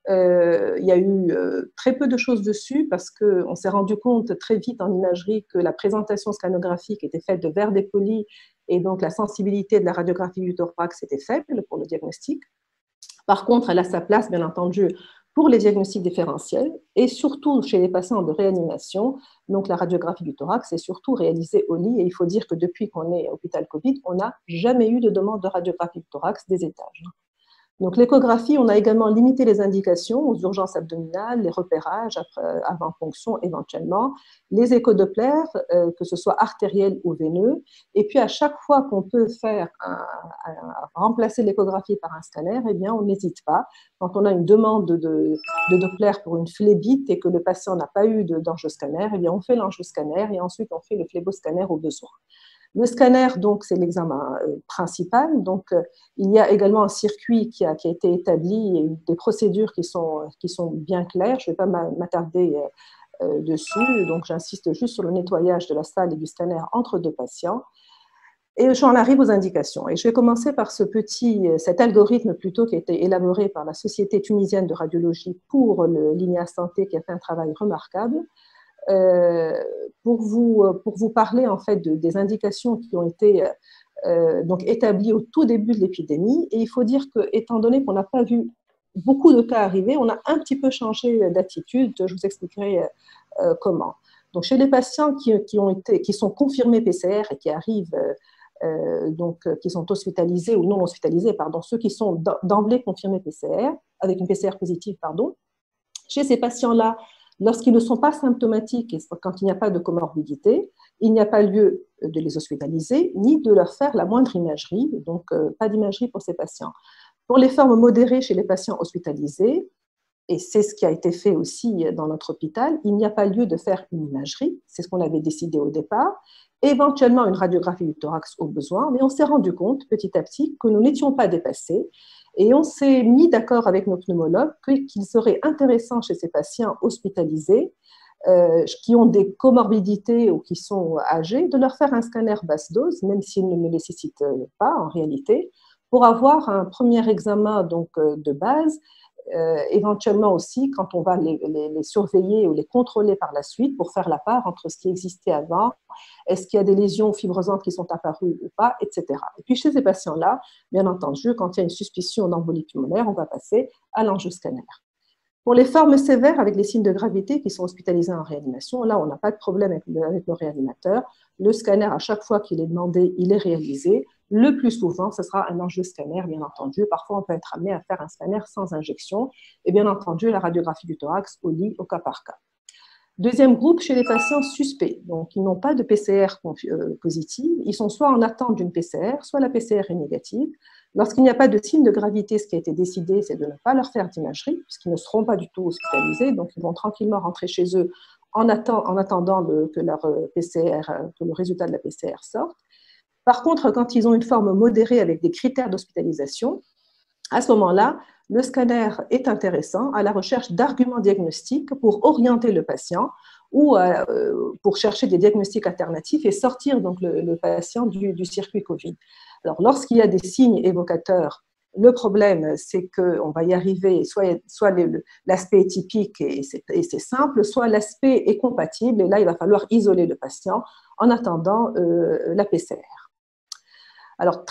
Il y a eu très peu de choses dessus parce qu'on s'est rendu compte très vite en imagerie que la présentation scanographique était faite de verre dépoli et donc la sensibilité de la radiographie du thorax était faible pour le diagnostic. Par contre, elle a sa place, bien entendu, pour les diagnostics différentiels et surtout chez les patients de réanimation. Donc, la radiographie du thorax est surtout réalisée au lit et il faut dire que depuis qu'on est à l'hôpital Covid, on n'a jamais eu de demande de radiographie du thorax des étages. Donc, l'échographie, on a également limité les indications aux urgences abdominales, les repérages avant ponction éventuellement, les échodoppler, que ce soit artériels ou veineux. Et puis, à chaque fois qu'on peut faire remplacer l'échographie par un scanner, eh bien, on n'hésite pas. Quand on a une demande de Doppler pour une phlébite et que le patient n'a pas eu d'angioscanner, eh bien, on fait l'angioscanner et ensuite on fait le phléboscanner au besoin. Le scanner, donc, c'est l'examen principal. Donc, il y a également un circuit qui a été établi et des procédures qui sont bien claires. Je ne vais pas m'attarder dessus. Donc, j'insiste juste sur le nettoyage de la salle et du scanner entre deux patients. Et j'en arrive aux indications. Et je vais commencer par cet algorithme plutôt qui a été élaboré par la Société tunisienne de radiologie pour l'INEA Santé, qui a fait un travail remarquable. Pour vous parler en fait des indications qui ont été donc établies au tout début de l'épidémie. Et il faut dire que, étant donné qu'on n'a pas vu beaucoup de cas arriver, on a un petit peu changé d'attitude. Je vous expliquerai comment. Donc, chez les patients qui sont confirmés PCR et qui arrivent, qui sont hospitalisés ou non hospitalisés, pardon, ceux qui sont d'emblée confirmés PCR, avec une PCR positive, pardon, chez ces patients-là, lorsqu'ils ne sont pas symptomatiques et quand il n'y a pas de comorbidité, il n'y a pas lieu de les hospitaliser ni de leur faire la moindre imagerie, donc pas d'imagerie pour ces patients. Pour les formes modérées chez les patients hospitalisés, et c'est ce qui a été fait aussi dans notre hôpital, il n'y a pas lieu de faire une imagerie, c'est ce qu'on avait décidé au départ, éventuellement une radiographie du thorax au besoin, mais on s'est rendu compte petit à petit que nous n'étions pas dépassés. Et on s'est mis d'accord avec nos pneumologues qu'il serait intéressant chez ces patients hospitalisés qui ont des comorbidités ou qui sont âgés de leur faire un scanner basse dose, même s'il ne le nécessite pas en réalité, pour avoir un premier examen donc, de base, éventuellement aussi quand on va les surveiller ou les contrôler par la suite pour faire la part entre ce qui existait avant, est-ce qu'il y a des lésions fibrosantes qui sont apparues ou pas, etc. Et puis chez ces patients-là, bien entendu, quand il y a une suspicion d'embolie pulmonaire, on va passer à l'angioscanner. Pour les formes sévères avec les signes de gravité qui sont hospitalisés en réanimation, là, on n'a pas de problème avec le réanimateur. Le scanner, à chaque fois qu'il est demandé, il est réalisé. Le plus souvent, ce sera un angioscanner, bien entendu. Parfois, on peut être amené à faire un scanner sans injection. Et bien entendu, la radiographie du thorax au lit, au cas par cas. Deuxième groupe, chez les patients suspects. Donc, ils n'ont pas de PCR positive. Ils sont soit en attente d'une PCR, soit la PCR est négative. Lorsqu'il n'y a pas de signe de gravité, ce qui a été décidé, c'est de ne pas leur faire d'imagerie, puisqu'ils ne seront pas du tout hospitalisés. Donc, ils vont tranquillement rentrer chez eux en attendant que le résultat de la PCR sorte. Par contre, quand ils ont une forme modérée avec des critères d'hospitalisation, à ce moment-là, le scanner est intéressant à la recherche d'arguments diagnostiques pour orienter le patient ou pour chercher des diagnostics alternatifs et sortir donc le patient du circuit Covid. Alors, lorsqu'il y a des signes évocateurs, le problème, c'est qu'on va y arriver, soit l'aspect est typique et c'est simple, soit l'aspect est compatible, et là, il va falloir isoler le patient en attendant la PCR. Alors,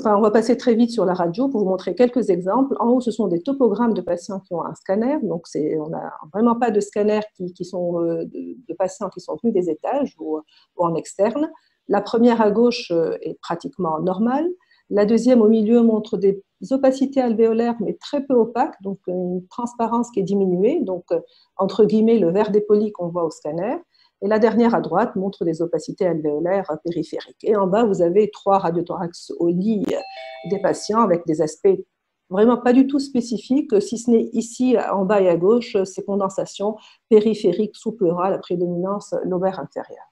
on va passer très vite sur la radio pour vous montrer quelques exemples. En haut, ce sont des topogrammes de patients qui ont un scanner. Donc, on n'a vraiment pas de scanners qui sont de patients qui sont venus des étages ou en externe. La première à gauche est pratiquement normale. La deuxième au milieu montre des opacités alvéolaires, mais très peu opaques, donc une transparence qui est diminuée, donc entre guillemets le verre dépoli qu'on voit au scanner. Et la dernière à droite montre des opacités alvéolaires périphériques. Et en bas, vous avez 3 radiothorax au lit des patients avec des aspects vraiment pas du tout spécifiques, si ce n'est ici, en bas et à gauche, ces condensations périphériques sous-pleurales à prédominance lobaire inférieure.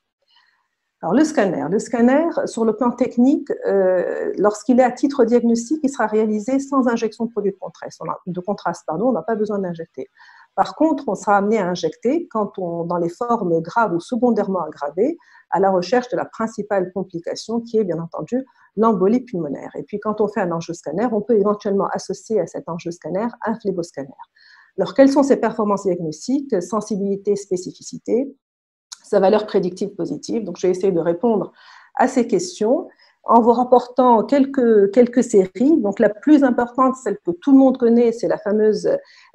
Alors, le scanner, sur le plan technique, lorsqu'il est à titre diagnostique, il sera réalisé sans injection de produit de contraste. On n'a pas besoin d'injecter. Par contre, on sera amené à injecter dans les formes graves ou secondairement aggravées, à la recherche de la principale complication qui est bien entendu l'embolie pulmonaire. Et puis, quand on fait un angioscanner, on peut éventuellement associer à cet angioscanner un phléboscanner. Alors, quelles sont ses performances diagnostiques, sensibilité, spécificité, sa valeur prédictive positive? Donc, je vais essayer de répondre à ces questions. en vous rapportant quelques séries. Donc, la plus importante, celle que tout le monde connaît, c'est la fameuse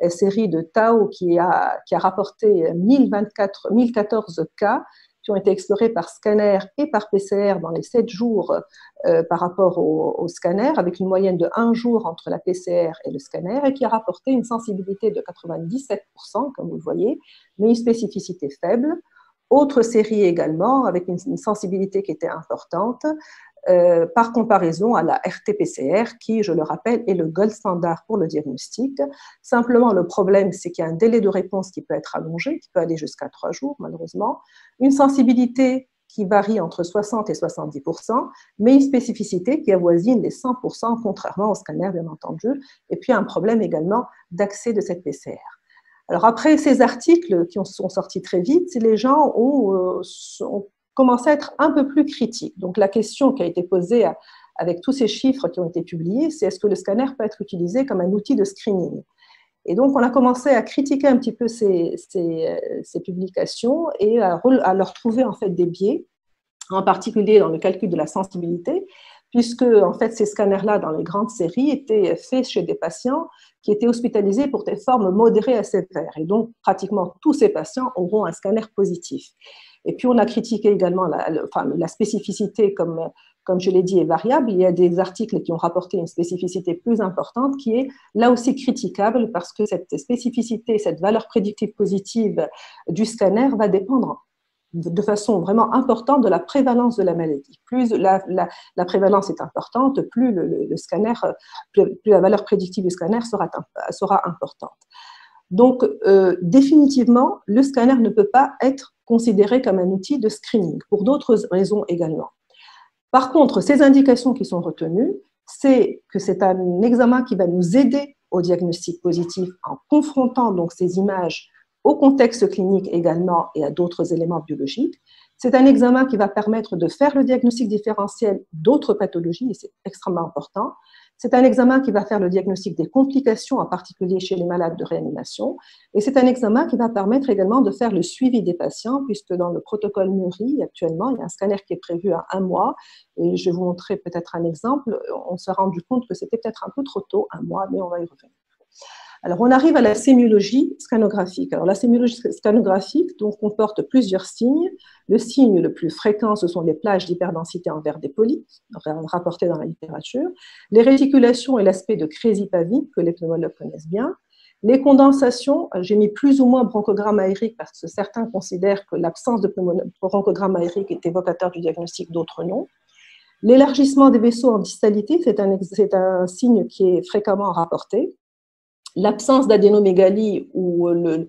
série de Tao qui a rapporté 1014 cas qui ont été explorés par scanner et par PCR dans les 7 jours par rapport au scanner, avec une moyenne de 1 jour entre la PCR et le scanner, et qui a rapporté une sensibilité de 97%, comme vous le voyez, mais une spécificité faible. Autre série également, avec une sensibilité qui était importante, par comparaison à la RT-PCR, qui, je le rappelle, est le gold standard pour le diagnostic. Simplement, le problème, c'est qu'il y a un délai de réponse qui peut être allongé, qui peut aller jusqu'à 3 jours, malheureusement, une sensibilité qui varie entre 60 et 70%, mais une spécificité qui avoisine les 100%, contrairement au scanner, bien entendu, et puis un problème également d'accès de cette PCR. Alors, après ces articles qui sont sortis très vite, les gens ont commencé à être un peu plus critiques. Donc, la question qui a été posée avec tous ces chiffres qui ont été publiés, c'est est-ce que le scanner peut être utilisé comme un outil de screening? Et donc, on a commencé à critiquer un petit peu ces publications et à leur trouver en fait des biais, en particulier dans le calcul de la sensibilité, puisque en fait, ces scanners-là, dans les grandes séries, étaient faits chez des patients qui étaient hospitalisés pour des formes modérées à sévères. Et donc, pratiquement tous ces patients auront un scanner positif. Et puis, on a critiqué également la spécificité, comme je l'ai dit, est variable. Il y a des articles qui ont rapporté une spécificité plus importante qui est là aussi critiquable parce que cette spécificité, cette valeur prédictive positive du scanner va dépendre de façon vraiment importante de la prévalence de la maladie. Plus la prévalence est importante, plus le scanner, plus la valeur prédictive du scanner sera importante. Donc, définitivement, le scanner ne peut pas être considéré comme un outil de screening, pour d'autres raisons également. Par contre, ces indications qui sont retenues, c'est que c'est un examen qui va nous aider au diagnostic positif en confrontant donc ces images au contexte clinique également et à d'autres éléments biologiques. C'est un examen qui va permettre de faire le diagnostic différentiel d'autres pathologies, et c'est extrêmement important. C'est un examen qui va faire le diagnostic des complications, en particulier chez les malades de réanimation. Et c'est un examen qui va permettre également de faire le suivi des patients, puisque dans le protocole MURI, actuellement, il y a un scanner qui est prévu à 1 mois. Et je vais vous montrer peut-être un exemple. On s'est rendu compte que c'était peut-être un peu trop tôt, 1 mois, mais on va y revenir. Alors, on arrive à la sémiologie scanographique. Alors, la sémiologie scanographique donc, comporte plusieurs signes. Le signe le plus fréquent, ce sont les plages d'hyperdensité en verre dépoli, rapportées dans la littérature. Les réticulations et l'aspect de crésipavie, que les pneumologues connaissent bien. Les condensations, j'ai mis plus ou moins bronchogramme aérique parce que certains considèrent que l'absence de bronchogramme aérique est évocateur du diagnostic, d'autres non. L'élargissement des vaisseaux en distalité, c'est un signe qui est fréquemment rapporté. L'absence d'adénomégalie ou le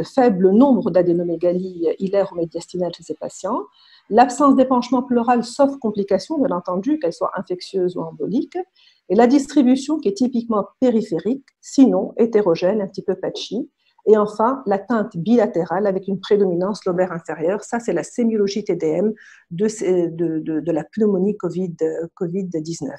faible nombre d'adénomégalies hilaires ou médiastinales chez ces patients, l'absence d'épanchement pleural sauf complications, bien entendu, qu'elles soient infectieuses ou emboliques, et la distribution qui est typiquement périphérique, sinon hétérogène, un petit peu patchy, et enfin la teinte bilatérale avec une prédominance lobaire inférieure. Ça, c'est la sémiologie TDM de la pneumonie COVID-19.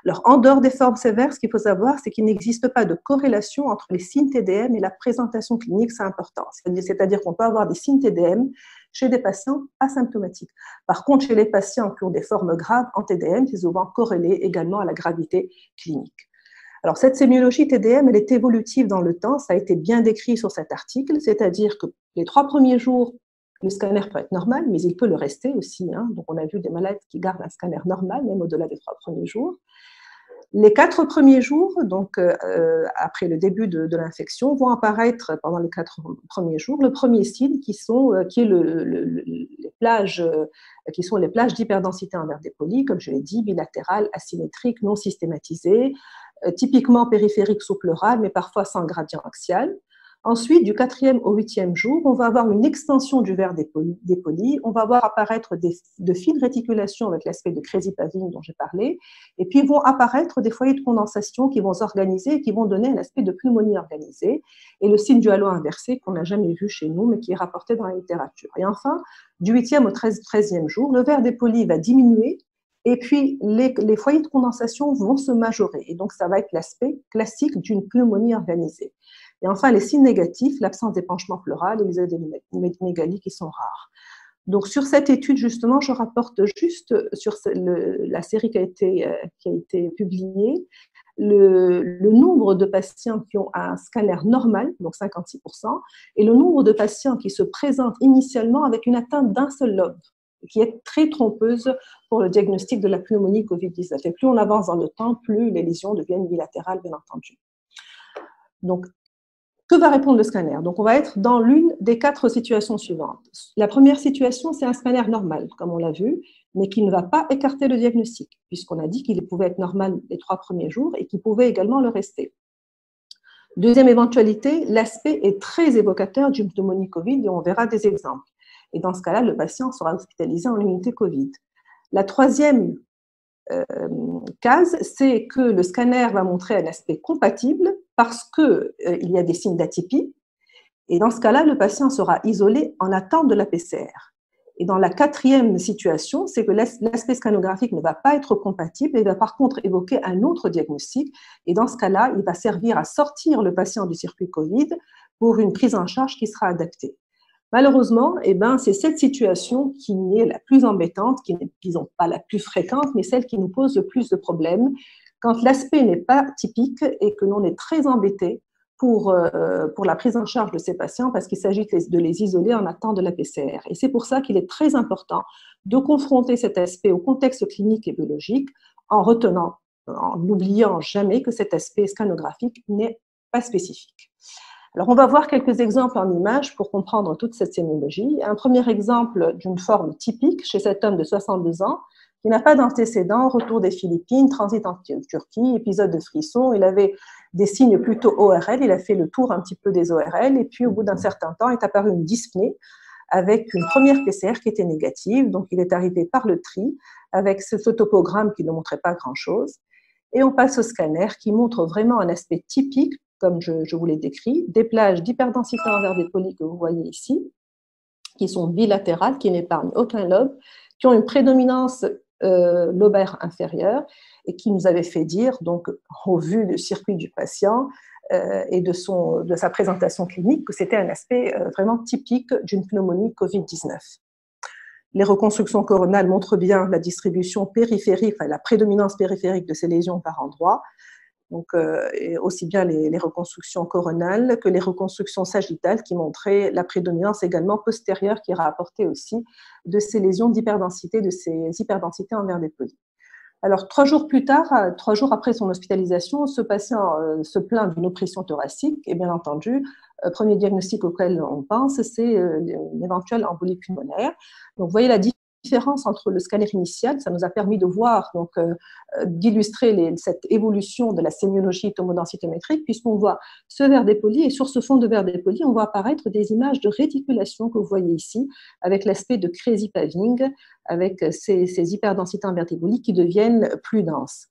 Alors, en dehors des formes sévères, ce qu'il faut savoir, c'est qu'il n'existe pas de corrélation entre les signes TDM et la présentation clinique, c'est important. C'est-à-dire qu'on peut avoir des signes TDM chez des patients asymptomatiques. Par contre, chez les patients qui ont des formes graves en TDM, c'est souvent corrélé également à la gravité clinique. Alors, cette sémiologie TDM, elle est évolutive dans le temps, ça a été bien décrit sur cet article, c'est-à-dire que les 3 premiers jours, le scanner peut être normal, mais il peut le rester aussi. Donc, on a vu des malades qui gardent un scanner normal, même au-delà des 3 premiers jours. Les 4 premiers jours, donc après le début de l'infection, vont apparaître pendant les 4 premiers jours le premier signe qui est les plages d'hyperdensité en verre dépoli, comme je l'ai dit, bilatérales, asymétriques, non systématisées, typiquement périphériques sous pleural, mais parfois sans gradient axial. Ensuite, du 4e au 8e jour, on va avoir une extension du verre dépoli, on va voir apparaître de fines réticulations avec l'aspect de crésipavine dont j'ai parlé, et puis vont apparaître des foyers de condensation qui vont s'organiser et qui vont donner un aspect de pneumonie organisée, et le signe du halo inversé qu'on n'a jamais vu chez nous, mais qui est rapporté dans la littérature. Et enfin, du 8e au 13e jour, le verre dépoli va diminuer, et puis les foyers de condensation vont se majorer, et donc ça va être l'aspect classique d'une pneumonie organisée. Et enfin, les signes négatifs, l'absence d'épanchement pleural et les adénomégalies qui sont rares. Donc, sur cette étude, justement, je rapporte juste sur la série qui a été publiée, le nombre de patients qui ont un scanner normal, donc 56%, et le nombre de patients qui se présentent initialement avec une atteinte d'un seul lobe, qui est très trompeuse pour le diagnostic de la pneumonie Covid-19. Et plus on avance dans le temps, plus les lésions deviennent bilatérales, bien entendu. Donc, que va répondre le scanner? Donc, on va être dans l'une des 4 situations suivantes. La première situation, c'est un scanner normal, comme on l'a vu, mais qui ne va pas écarter le diagnostic, puisqu'on a dit qu'il pouvait être normal les 3 premiers jours et qu'il pouvait également le rester. Deuxième éventualité, l'aspect est très évocateur d'une pneumonie Covid et on verra des exemples. Et dans ce cas-là, le patient sera hospitalisé en unité Covid. La troisième case, c'est que le scanner va montrer un aspect compatible parce qu'il y a des signes d'atypie. Et dans ce cas-là, le patient sera isolé en attente de la PCR. Et dans la quatrième situation, c'est que l'aspect scanographique ne va pas être compatible et va par contre évoquer un autre diagnostic. Et dans ce cas-là, il va servir à sortir le patient du circuit Covid pour une prise en charge qui sera adaptée. Malheureusement, c'est cette situation qui est la plus embêtante, qui n'est, disons, pas la plus fréquente, mais celle qui nous pose le plus de problèmes, quand l'aspect n'est pas typique et que l'on est très embêté pour la prise en charge de ces patients parce qu'il s'agit de les isoler en attente de la PCR. Et c'est pour ça qu'il est très important de confronter cet aspect au contexte clinique et biologique en n'oubliant jamais que cet aspect scanographique n'est pas spécifique. Alors, on va voir quelques exemples en images pour comprendre toute cette sémiologie. Un premier exemple d'une forme typique chez cet homme de 62 ans qui n'a pas d'antécédent, retour des Philippines, transit en Turquie, épisode de frisson. Il avait des signes plutôt ORL, il a fait le tour un petit peu des ORL et puis au bout d'un certain temps est apparue une dyspnée avec une première PCR qui était négative. Donc, il est arrivé par le tri avec ce topogramme qui ne montrait pas grand-chose. Et on passe au scanner qui montre vraiment un aspect typique, comme je vous l'ai décrit, des plages d'hyperdensité envers des polis que vous voyez ici, qui sont bilatérales, qui n'épargnent aucun lobe, qui ont une prédominance lobaire inférieure et qui nous avait fait dire, donc, au vu du circuit du patient et de sa présentation clinique, que c'était un aspect vraiment typique d'une pneumonie Covid-19. Les reconstructions coronales montrent bien la distribution périphérique, enfin la prédominance périphérique de ces lésions par endroit. Donc, aussi bien les reconstructions coronales que les reconstructions sagittales qui montraient la prédominance également postérieure qui rapportait aussi de ces lésions d'hyperdensité, de ces hyperdensités envers des polis. Alors, 3 jours plus tard, 3 jours après son hospitalisation, ce patient se plaint d'une oppression thoracique et bien entendu, premier diagnostic auquel on pense, c'est une éventuelle embolie pulmonaire. Donc, vous voyez la différence entre le scanner initial, ça nous a permis de voir, donc d'illustrer cette évolution de la sémiologie tomodensitométrique, puisqu'on voit ce verre dépoli, et sur ce fond de verre dépoli, on voit apparaître des images de réticulation que vous voyez ici, avec l'aspect de crazy paving, avec ces hyperdensités envers des polis qui deviennent plus denses.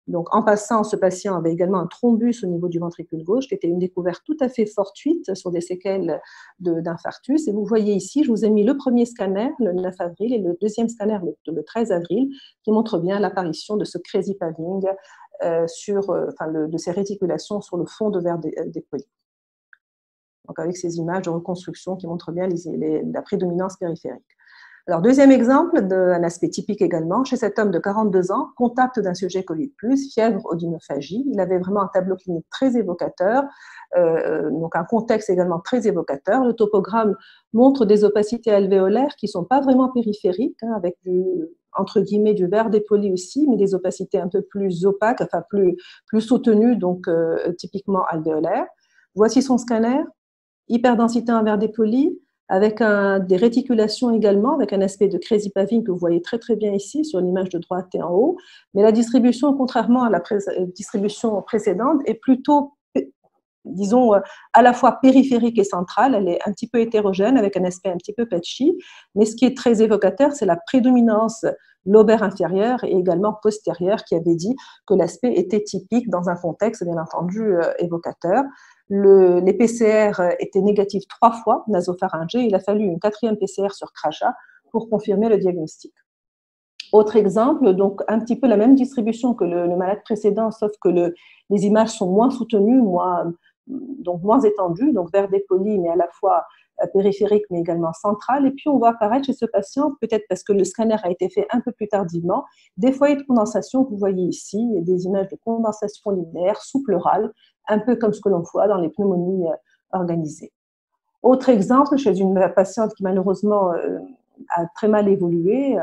Donc, en passant, ce patient avait également un thrombus au niveau du ventricule gauche, qui était une découverte tout à fait fortuite sur des séquelles d'infarctus. Et vous voyez ici, je vous ai mis le premier scanner le 9 avril et le deuxième scanner le 13 avril, qui montre bien l'apparition de ce crazy paving de ces réticulations sur le fond de verre des polis. Donc, avec ces images de reconstruction qui montrent bien la prédominance périphérique. Alors, deuxième exemple d'un aspect typique également, chez cet homme de 42 ans, contact d'un sujet Covid+, fièvre, odynophagie. Il avait vraiment un tableau clinique très évocateur, donc un contexte également très évocateur. Le topogramme montre des opacités alvéolaires qui ne sont pas vraiment périphériques, avec entre guillemets du verre dépoli aussi, mais des opacités un peu plus opaques, enfin plus soutenues, donc typiquement alvéolaires. Voici son scanner, hyperdensité en verre dépoli, avec des réticulations également, avec un aspect de crazy paving que vous voyez très très bien ici sur l'image de droite et en haut. Mais la distribution, contrairement à la distribution précédente, est plutôt, disons, à la fois périphérique et centrale. Elle est un petit peu hétérogène, avec un aspect un petit peu patchy. Mais ce qui est très évocateur, c'est la prédominance lobaire inférieure et également postérieure qui avait dit que l'aspect était typique dans un contexte, bien entendu, évocateur. Les PCR étaient négatifs 3 fois, nasopharyngés. Il a fallu une 4e PCR sur crachat pour confirmer le diagnostic. Autre exemple, donc un petit peu la même distribution que le malade précédent, sauf que les images sont moins soutenues, moins étendues, donc verre dépoli, mais à la fois périphérique, mais également centrale. Et puis, on voit apparaître chez ce patient, peut-être parce que le scanner a été fait un peu plus tardivement, des foyers de condensation que vous voyez ici, des images de condensation linéaire sous-pleurale, un peu comme ce que l'on voit dans les pneumonies organisées. Autre exemple, chez une patiente qui malheureusement a très mal évolué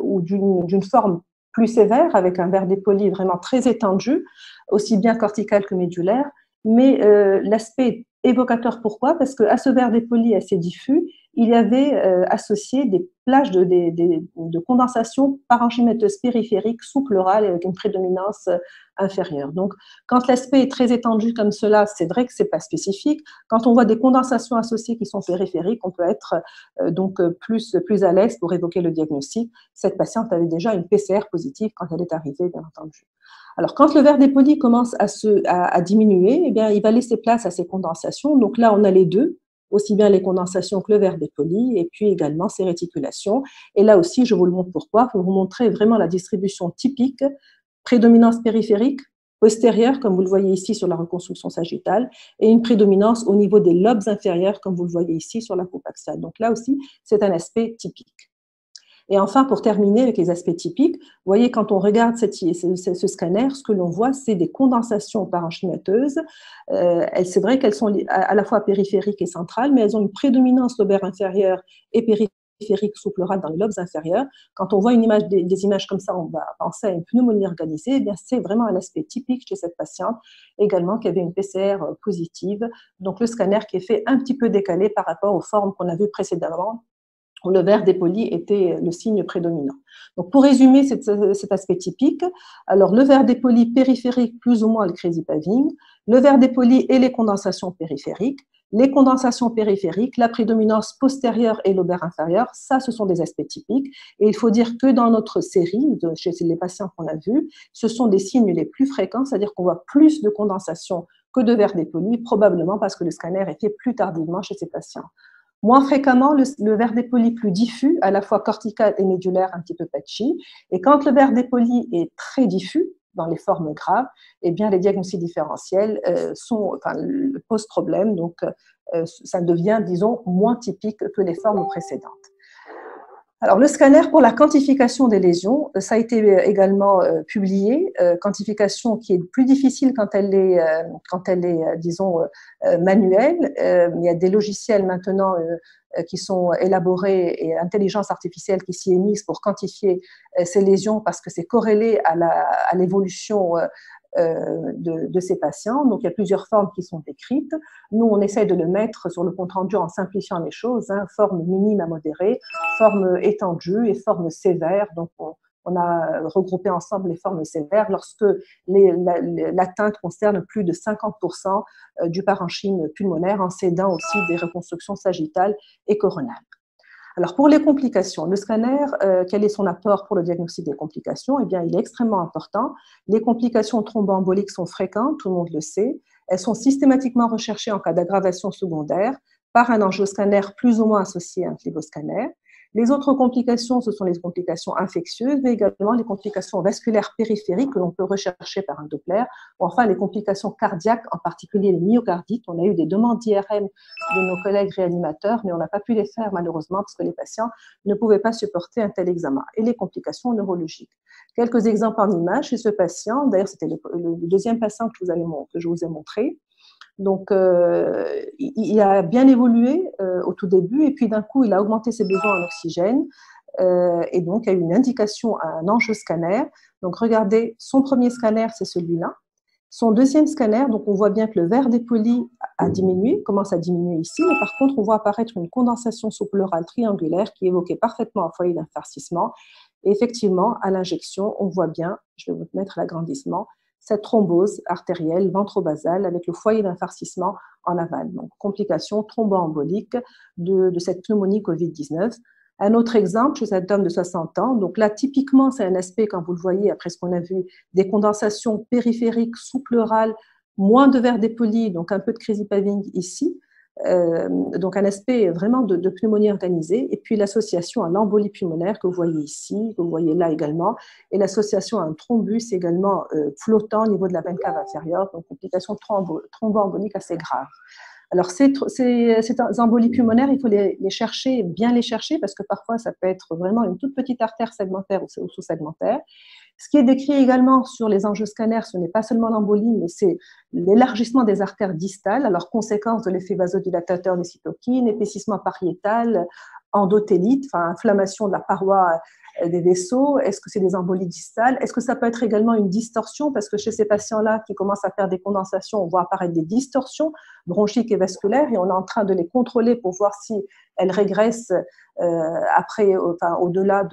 ou d'une forme plus sévère, avec un verre dépoli vraiment très étendu, aussi bien cortical que médulaire, mais l'aspect évocateur, pourquoi? Parce qu'à ce verre dépoli assez diffus, il y avait associé des plages de condensation parenchymateuse périphérique sous-pleurale avec une prédominance inférieure. Donc, quand l'aspect est très étendu comme cela, c'est vrai que ce n'est pas spécifique. Quand on voit des condensations associées qui sont périphériques, on peut être plus à l'aise pour évoquer le diagnostic. Cette patiente avait déjà une PCR positive quand elle est arrivée, bien entendu. Alors, quand le verre dépoli commence à diminuer, eh bien, il va laisser place à ces condensations. Donc là, on a les deux, aussi bien les condensations que le verre dépoli, et puis également ces réticulations. Et là aussi, je vous le montre pourquoi, pour vous montrer vraiment la distribution typique, prédominance périphérique, postérieure, comme vous le voyez ici sur la reconstruction sagittale, et une prédominance au niveau des lobes inférieurs, comme vous le voyez ici sur la coupe axiale. Donc là aussi, c'est un aspect typique. Et enfin, pour terminer avec les aspects typiques, vous voyez, quand on regarde ce scanner, ce que l'on voit, c'est des condensations parenchymateuses. C'est vrai qu'elles sont à la fois périphériques et centrales, mais elles ont une prédominance lobaire inférieure et périphérique sous-pleurale dans les lobes inférieurs. Quand on voit des images comme ça, on va penser à une pneumonie organisée. Eh bien, c'est vraiment un aspect typique chez cette patiente, également qui avait une PCR positive. Donc, le scanner qui est fait un petit peu décalé par rapport aux formes qu'on a vues précédemment, où le verre dépoli était le signe prédominant. Donc, pour résumer cet aspect typique, alors le verre dépoli périphérique, plus ou moins le crazy paving, le verre dépoli et les condensations périphériques, les condensations périphériques, la prédominance postérieure et lobaire inférieure, ça, ce sont des aspects typiques. Et il faut dire que dans notre série, chez les patients qu'on a vus, ce sont des signes les plus fréquents, c'est-à-dire qu'on voit plus de condensation que de verre dépoli, probablement parce que le scanner est fait plus tardivement chez ces patients. Moins fréquemment, le verre dépoli plus diffus, à la fois cortical et médulaire, un petit peu patchy. Et quand le verre dépoli est très diffus, dans les formes graves, eh bien, les diagnostics différentiels posent problème. Donc, ça devient, disons, moins typique que les formes précédentes. Alors, le scanner pour la quantification des lésions, ça a été également publié, quantification qui est plus difficile quand elle est disons, manuelle. Il y a des logiciels maintenant qui sont élaborés et intelligence artificielle qui s'y est mise pour quantifier ces lésions parce que c'est corrélé à l'évolution de ces patients. Donc, il y a plusieurs formes qui sont décrites. Nous, on essaie de le mettre sur le compte-rendu en simplifiant les choses, forme minime à modérée, forme étendue et forme sévère. Donc, on a regroupé ensemble les formes sévères lorsque l'atteinte concerne plus de 50% du parenchyme pulmonaire, en s'aidant aussi des reconstructions sagittales et coronales. Alors, pour les complications, le scanner, quel est son apport pour le diagnostic des complications? Eh bien, il est extrêmement important. Les complications thromboemboliques sont fréquentes, tout le monde le sait. Elles sont systématiquement recherchées en cas d'aggravation secondaire par un angioscanner plus ou moins associé à un phléboscanner. Les autres complications, ce sont les complications infectieuses, mais également les complications vasculaires périphériques que l'on peut rechercher par un Doppler, ou enfin les complications cardiaques, en particulier les myocardites. On a eu des demandes d'IRM de nos collègues réanimateurs, mais on n'a pas pu les faire malheureusement parce que les patients ne pouvaient pas supporter un tel examen. Et les complications neurologiques. Quelques exemples en images chez ce patient, d'ailleurs c'était le deuxième patient que je vous ai montré. Donc, il a bien évolué au tout début et puis d'un coup, il a augmenté ses besoins en oxygène et donc il y a eu une indication à un angioscanner. Donc, regardez, son premier scanner, c'est celui-là. Son deuxième scanner, donc on voit bien que le verre dépoli a diminué, commence à diminuer ici, mais par contre, on voit apparaître une condensation sous-pleurale triangulaire qui évoquait parfaitement un foyer d'infarcissement. Et effectivement, à l'injection, on voit bien, je vais vous mettre l'agrandissement, cette thrombose artérielle ventrobasale avec le foyer d'infarcissement en aval. Donc, complication thromboembolique de cette pneumonie Covid-19. Un autre exemple chez cet homme de 60 ans, donc là, typiquement, c'est un aspect, quand vous le voyez, après ce qu'on a vu, des condensations périphériques sous-pleurales, moins de verre dépoli, donc un peu de crazy paving ici, donc un aspect vraiment de pneumonie organisée, et puis l'association à l'embolie pulmonaire que vous voyez ici, que vous voyez là également, et l'association à un thrombus également flottant au niveau de la veine cave inférieure, donc complication thromboembolique assez grave. Alors, ces embolies pulmonaires, il faut les chercher, bien les chercher, parce que parfois, ça peut être vraiment une toute petite artère segmentaire ou sous-segmentaire. Ce qui est décrit également sur les angioscanners, ce n'est pas seulement l'embolie, mais c'est l'élargissement des artères distales, alors conséquence de l'effet vasodilatateur des cytokines, épaississement pariétal, endothélite, enfin inflammation de la paroi des vaisseaux. Est-ce que c'est des embolies distales? Est-ce que ça peut être également une distorsion? Parce que chez ces patients-là qui commencent à faire des condensations, on voit apparaître des distorsions bronchiques et vasculaires et on est en train de les contrôler pour voir si elles régressent après, enfin, au-delà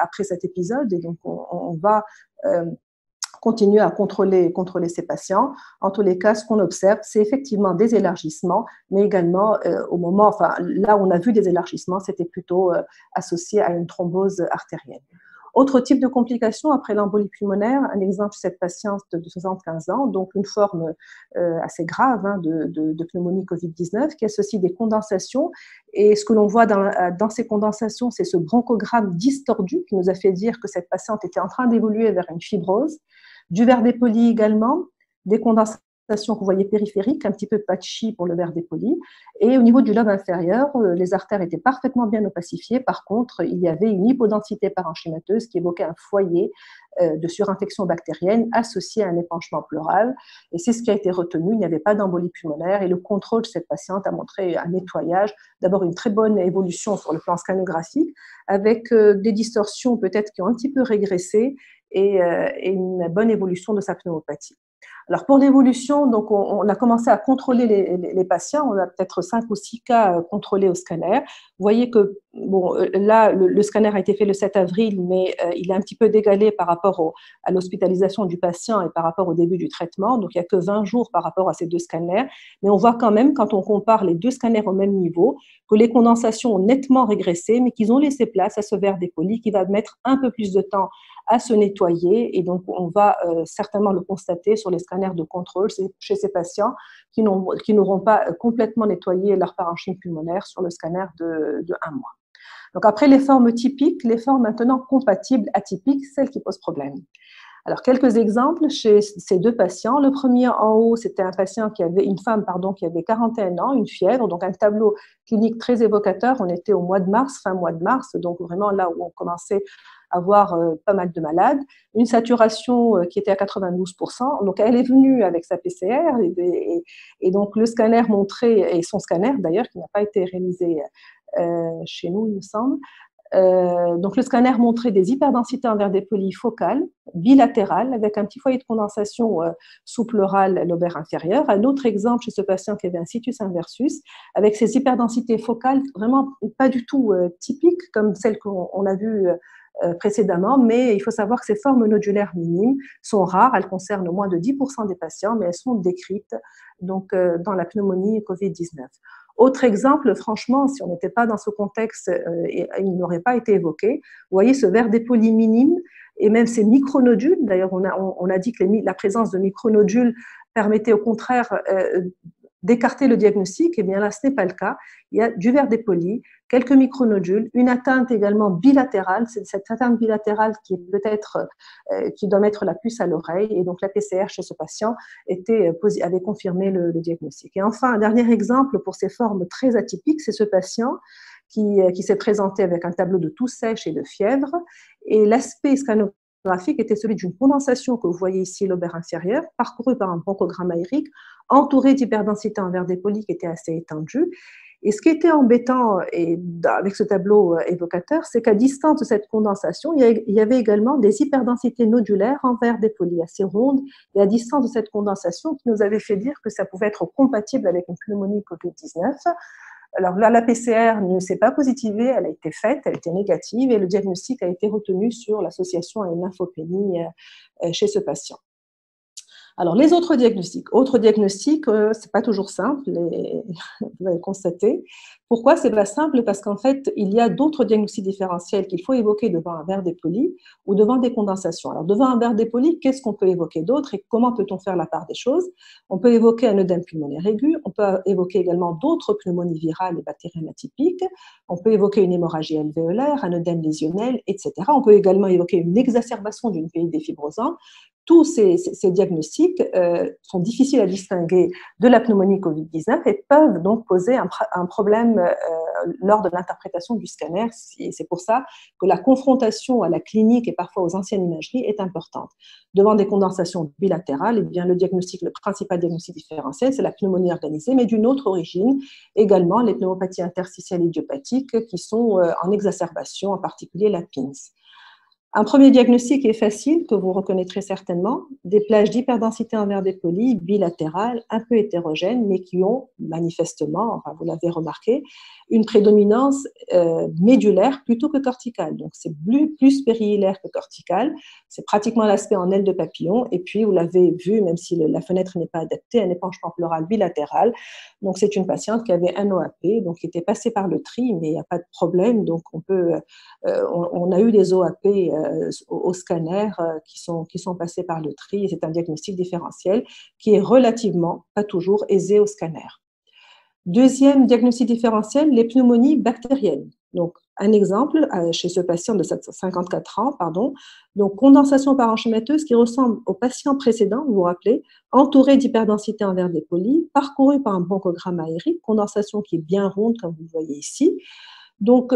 après cet épisode. Et donc, on va continuer à contrôler ces patients. En tous les cas, ce qu'on observe, c'est effectivement des élargissements, mais également au moment, enfin là où on a vu des élargissements, c'était plutôt associé à une thrombose artérielle. Autre type de complications après l'embolie pulmonaire, un exemple, cette patiente de 75 ans, donc une forme assez grave de pneumonie Covid-19 qui associe des condensations. Et ce que l'on voit dans ces condensations, c'est ce bronchogramme distordu qui nous a fait dire que cette patiente était en train d'évoluer vers une fibrose. Du verre dépoli également, des condensations que vous voyez périphériques, un petit peu patchy pour le verre dépoli. Et au niveau du lobe inférieur, les artères étaient parfaitement bien opacifiées. Par contre, il y avait une hypodensité parenchymateuse qui évoquait un foyer de surinfection bactérienne associé à un épanchement pleural. Et c'est ce qui a été retenu. Il n'y avait pas d'embolie pulmonaire et le contrôle de cette patiente a montré un nettoyage, d'abord une très bonne évolution sur le plan scannographique, avec des distorsions peut-être qui ont un petit peu régressé et une bonne évolution de sa pneumopathie. Alors pour l'évolution, donc on a commencé à contrôler les patients, on a peut-être 5 ou 6 cas contrôlés au scanner. Vous voyez que bon, là, le scanner a été fait le 7 avril, mais il est un petit peu décalé par rapport à l'hospitalisation du patient et par rapport au début du traitement, donc il n'y a que 20 jours par rapport à ces 2 scanners, mais on voit quand même, quand on compare les 2 scanners au même niveau, que les condensations ont nettement régressé, mais qu'ils ont laissé place à ce verre dépoli qui va mettre un peu plus de temps à se nettoyer, et donc on va certainement le constater sur les scanners de contrôle chez ces patients qui n'auront pas complètement nettoyé leur parenchyme pulmonaire sur le scanner de 1 mois. Donc après les formes typiques, les formes maintenant compatibles, atypiques, celles qui posent problème. Alors, quelques exemples chez ces 2 patients. Le premier en haut, c'était une femme qui avait 41 ans, une fièvre, donc un tableau clinique très évocateur. On était au mois de mars, fin mois de mars, donc vraiment là où on commençait à voir pas mal de malades. Une saturation qui était à 92%. Donc, elle est venue avec sa PCR et donc le scanner montrait, et son scanner d'ailleurs, qui n'a pas été réalisé chez nous, il me semble. Donc le scanner montrait des hyperdensités en verre dépoli focales, bilatérales, avec un petit foyer de condensation sous-pleural lobaire inférieur. Un autre exemple chez ce patient qui avait un situs inversus, avec ces hyperdensités focales vraiment pas du tout typiques comme celles qu'on a vues précédemment, mais il faut savoir que ces formes nodulaires minimes sont rares, elles concernent moins de 10% des patients, mais elles sont décrites donc, dans la pneumonie Covid-19. Autre exemple, franchement, si on n'était pas dans ce contexte, il n'aurait pas été évoqué. Vous voyez ce verre dépoli minime et même ces micronodules. D'ailleurs, on a dit que la présence de micronodules permettait au contraire d'écarter le diagnostic. Eh bien là, ce n'est pas le cas. Il y a du verre dépoli, quelques micronodules, une atteinte également bilatérale. C'est cette atteinte bilatérale qui est peut-être qui doit mettre la puce à l'oreille. Et donc la PCR chez ce patient avait confirmé le diagnostic. Et enfin, un dernier exemple pour ces formes très atypiques, c'est ce patient qui s'est présenté avec un tableau de toux sèche et de fièvre. Et l'aspect scanographique était celui d'une condensation que vous voyez ici, lobaire inférieur, parcourue par un bronchogramme aérique, entouré d'hyperdensité en verre dépoli qui était assez étendue. Et ce qui était embêtant avec ce tableau évocateur, c'est qu'à distance de cette condensation, il y avait également des hyperdensités nodulaires en verre dépoli assez rondes, et à distance de cette condensation qui nous avait fait dire que ça pouvait être compatible avec une pneumonie Covid-19. Alors là, la PCR ne s'est pas positivée, elle a été faite, elle était négative, et le diagnostic a été retenu sur l'association à une lymphopénie chez ce patient. Alors, les autres diagnostics, c'est pas toujours simple, vous avez constaté, Pourquoi? C'est pas simple parce qu'en fait, il y a d'autres diagnostics différentiels qu'il faut évoquer devant un verre dépoli ou devant des condensations. Alors, devant un verre dépoli, qu'est-ce qu'on peut évoquer d'autre et comment peut-on faire la part des choses? On peut évoquer un œdème pulmonaire aigu, on peut évoquer également d'autres pneumonies virales et bactériennes atypiques, on peut évoquer une hémorragie alvéolaire, un œdème lésionnel, etc. On peut également évoquer une exacerbation d'une PID fibrosante. Tous ces diagnostics sont difficiles à distinguer de la pneumonie Covid-19 et peuvent donc poser un problème lors de l'interprétation du scanner. C'est pour ça que la confrontation à la clinique et parfois aux anciennes imageries est importante. Devant des condensations bilatérales, eh bien, le principal diagnostic différentiel, c'est la pneumonie organisée, mais d'une autre origine, également les pneumopathies interstitielles idiopathiques qui sont en exacerbation, en particulier la PINS. Un premier diagnostic est facile, que vous reconnaîtrez certainement, des plages d'hyperdensité en verre dépoli bilatérales, un peu hétérogènes, mais qui ont manifestement, enfin vous l'avez remarqué, une prédominance médulaire plutôt que corticale. Donc c'est plus périhilaire que corticale, c'est pratiquement l'aspect en aile de papillon, et puis vous l'avez vu, même si la fenêtre n'est pas adaptée, un épanchement pleural bilatéral. Donc c'est une patiente qui avait un OAP, donc qui était passée par le tri, mais il n'y a pas de problème, donc on a eu des OAP au scanner qui sont passés par le tri, et c'est un diagnostic différentiel qui est relativement, pas toujours, aisé au scanner. Deuxième diagnostic différentiel, les pneumonies bactériennes. Donc, un exemple chez ce patient de 54 ans, donc condensation parenchymateuse qui ressemble au patient précédent, vous vous rappelez, entouré d'hyperdensité en verre dépoli, parcouru par un bronchogramme aérique, condensation qui est bien ronde, comme vous le voyez ici. Donc,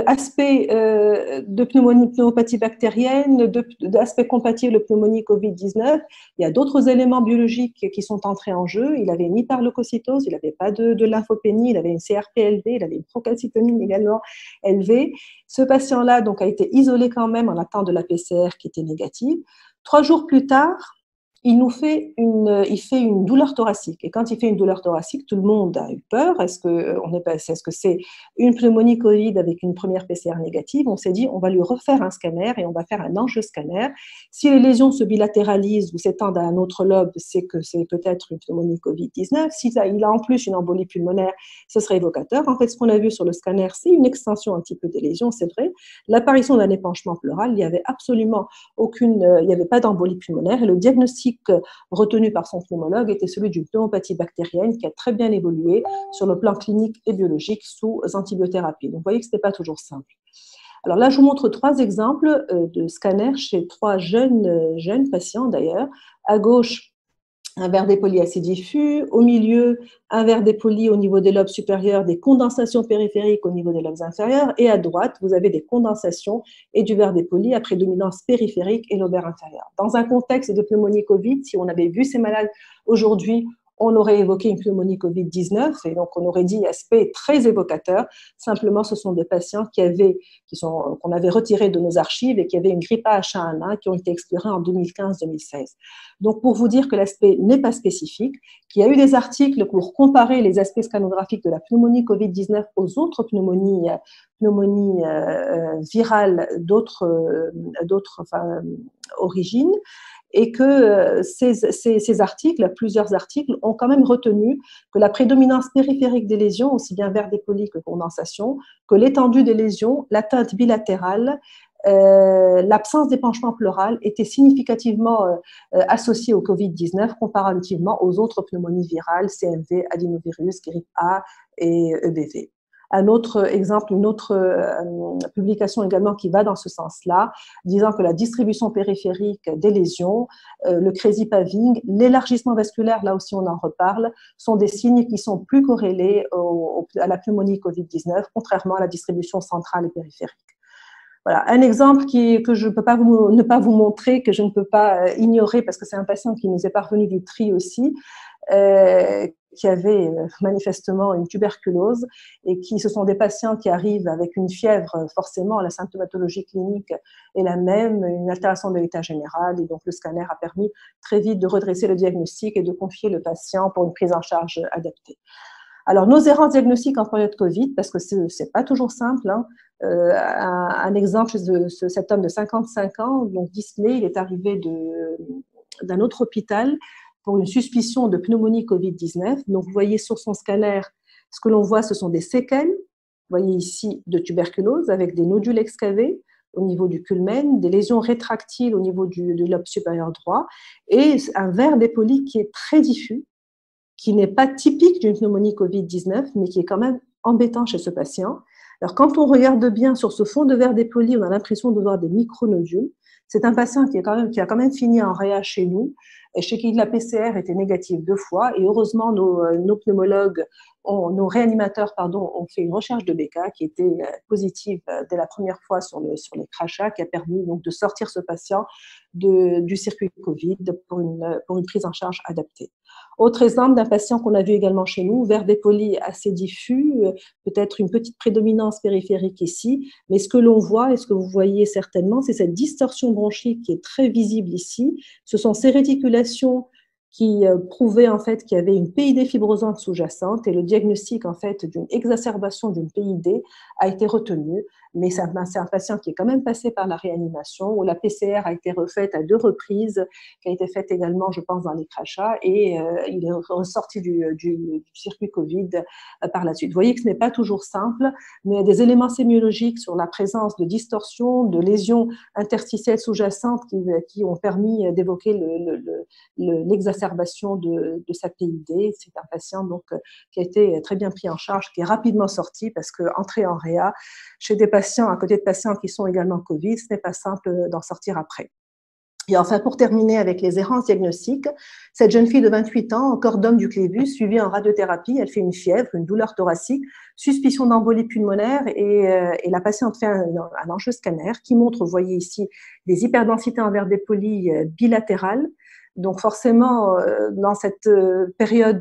aspect de pneumopathie bactérienne, d'aspect compatible pneumonie Covid-19. Il y a d'autres éléments biologiques qui sont entrés en jeu. Il avait une hyperleucocytose, il n'avait pas de lymphopénie, il avait une CRP élevée, il avait une procalcitonine également élevée. Ce patient-là donc a été isolé quand même en attendant de la PCR qui était négative. 3 jours plus tard, il fait une douleur thoracique. Et quand il fait une douleur thoracique, tout le monde a eu peur. Est-ce que c'est une pneumonie Covid avec une première PCR négative? On s'est dit, on va lui refaire un scanner et on va faire un angioscanner. Si les lésions se bilatéralisent ou s'étendent à un autre lobe, c'est que c'est peut-être une pneumonie Covid-19. S'il a en plus une embolie pulmonaire, ce serait évocateur. En fait, ce qu'on a vu sur le scanner, c'est une extension un petit peu des lésions, c'est vrai. L'apparition d'un épanchement pleural, il n'y avait absolument il n'y avait pas d'embolie pulmonaire et le diagnostic retenu par son pneumologue était celui d'une pneumopathie bactérienne qui a très bien évolué sur le plan clinique et biologique sous antibiothérapie. Donc, vous voyez que ce n'était pas toujours simple. Alors là, je vous montre 3 exemples de scanners chez 3 jeunes patients d'ailleurs. À gauche, un verre dépoli assez diffus, au milieu, un verre dépoli au niveau des lobes supérieurs, des condensations périphériques au niveau des lobes inférieurs, et à droite, vous avez des condensations et du verre dépoli à prédominance périphérique et lobaire inférieur. Dans un contexte de pneumonie Covid, si on avait vu ces malades aujourd'hui, on aurait évoqué une pneumonie Covid-19 et donc on aurait dit aspect très évocateur. Simplement, ce sont des patients qu'on avait retirés de nos archives et qui avaient une grippe H1N1 qui ont été explorés en 2015-2016. Donc, pour vous dire que l'aspect n'est pas spécifique, qu'il y a eu des articles pour comparer les aspects scanographiques de la pneumonie Covid-19 aux autres pneumonies virales d'autres origines, et que ces articles, plusieurs articles, ont quand même retenu que la prédominance périphérique des lésions, aussi bien verre dépoli que condensation, que l'étendue des lésions, l'atteinte bilatérale, l'absence d'épanchement pleural était significativement associée au Covid-19 comparativement aux autres pneumonies virales, CMV, adénovirus, grippe A et EBV. Un autre exemple, une autre publication également qui va dans ce sens-là, disant que la distribution périphérique des lésions, le crazy paving, l'élargissement vasculaire, là aussi on en reparle, sont des signes qui sont plus corrélés à la pneumonie Covid-19, contrairement à la distribution centrale et périphérique. Voilà, un exemple que je ne peux pas ne pas vous montrer, que je ne peux pas ignorer parce que c'est un patient qui nous est parvenu du tri aussi, qui avait manifestement une tuberculose et ce sont des patients qui arrivent avec une fièvre, forcément la symptomatologie clinique est la même, une altération de l'état général, et donc le scanner a permis très vite de redresser le diagnostic et de confier le patient pour une prise en charge adaptée. Alors, nos errances diagnostiques en période Covid, parce que c'est pas toujours simple, hein. Un exemple de cet homme de 55 ans, donc Disley, il est arrivé d'un autre hôpital pour une suspicion de pneumonie Covid-19. Donc, vous voyez sur son scanner Ce que l'on voit, ce sont des séquelles, vous voyez ici, de tuberculose avec des nodules excavés au niveau du culmen, des lésions rétractiles au niveau du lobe supérieur droit et un verre dépoli qui est très diffus, qui n'est pas typique d'une pneumonie Covid-19, mais qui est quand même embêtant chez ce patient. Alors, quand on regarde bien sur ce fond de verre dépoli, on a l'impression de voir des micronodules. C'est un patient qui a quand même fini en réa chez nous, et chez qui la PCR était négative 2 fois. Et heureusement, nos pneumologues, nos réanimateurs, ont fait une recherche de BK qui était positive dès la première fois sur les crachats, qui a permis donc de sortir ce patient du circuit Covid pour une prise en charge adaptée. Autre exemple d'un patient qu'on a vu également chez nous, verre dépoli assez diffus, peut-être une petite prédominance périphérique ici, mais ce que l'on voit et ce que vous voyez certainement, c'est cette distorsion bronchique qui est très visible ici. Ce sont ces réticulations qui prouvaient en fait qu'il y avait une PID fibrosante sous-jacente et le diagnostic en fait d'une exacerbation d'une PID a été retenu. Mais c'est un patient qui est quand même passé par la réanimation, où la PCR a été refaite à 2 reprises, qui a été faite également, je pense, dans les crachats, et il est ressorti du circuit Covid par la suite. Vous voyez que ce n'est pas toujours simple, mais il y a des éléments sémiologiques sur la présence de distorsions, de lésions interstitielles sous-jacentes qui ont permis d'évoquer l'exacerbation de sa PID. C'est un patient donc, qui a été très bien pris en charge, qui est rapidement sorti, parce qu'entrer en réa chez des patients, à côté de patients qui sont également Covid, ce n'est pas simple d'en sortir après. Et enfin, pour terminer avec les errances diagnostiques, cette jeune fille de 28 ans, encore d'homme du clévus, suivie en radiothérapie, elle fait une fièvre, une douleur thoracique, suspicion d'embolie pulmonaire et la patiente fait un enjeu scanner qui montre, vous voyez ici, des hyperdensités en verre dépoli bilatérales. Donc forcément, dans cette période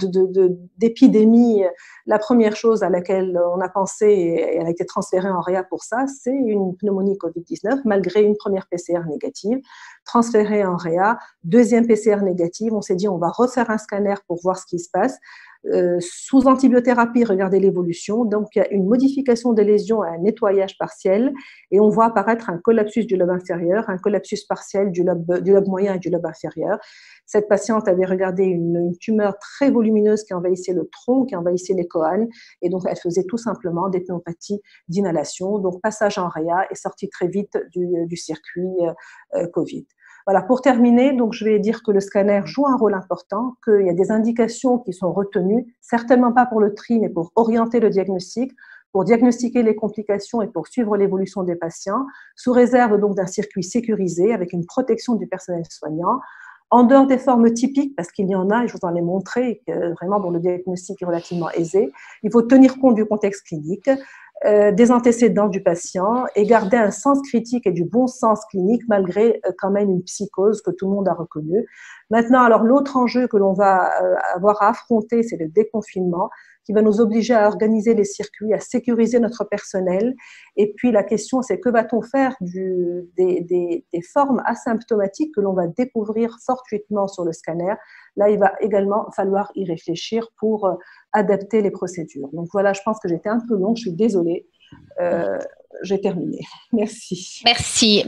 d'épidémie, la première chose à laquelle on a pensé, et elle a été transférée en réa pour ça, c'est une pneumonie Covid-19, malgré une première PCR négative, transférée en réa, deuxième PCR négative, on s'est dit on va refaire un scanner pour voir ce qui se passe. Sous antibiothérapie, regardez l'évolution. Donc, il y a une modification des lésions à un nettoyage partiel et on voit apparaître un collapsus du lobe inférieur, un collapsus partiel du lobe moyen et du lobe inférieur. Cette patiente avait regardé une tumeur très volumineuse qui envahissait le tronc, qui envahissait les coanes et donc elle faisait tout simplement des pneumopathies d'inhalation. Donc, passage en réa et sortie très vite du circuit Covid. Voilà, pour terminer, donc je vais dire que le scanner joue un rôle important, qu'il y a des indications qui sont retenues, certainement pas pour le tri, mais pour orienter le diagnostic, pour diagnostiquer les complications et pour suivre l'évolution des patients, sous réserve donc d'un circuit sécurisé avec une protection du personnel soignant. En dehors des formes typiques, parce qu'il y en a, et je vous en ai montré, vraiment dont le diagnostic est relativement aisé, il faut tenir compte du contexte clinique, des antécédents du patient et garder un sens critique et du bon sens clinique malgré quand même une psychose que tout le monde a reconnue. Maintenant, alors l'autre enjeu que l'on va avoir à affronter, c'est le déconfinement qui va nous obliger à organiser les circuits, à sécuriser notre personnel. Et puis la question, c'est que va-t-on faire des formes asymptomatiques que l'on va découvrir fortuitement sur le scanner. Là, il va également falloir y réfléchir pour adapter les procédures. Donc voilà, je pense que j'étais un peu longue, je suis désolée. J'ai terminé. Merci.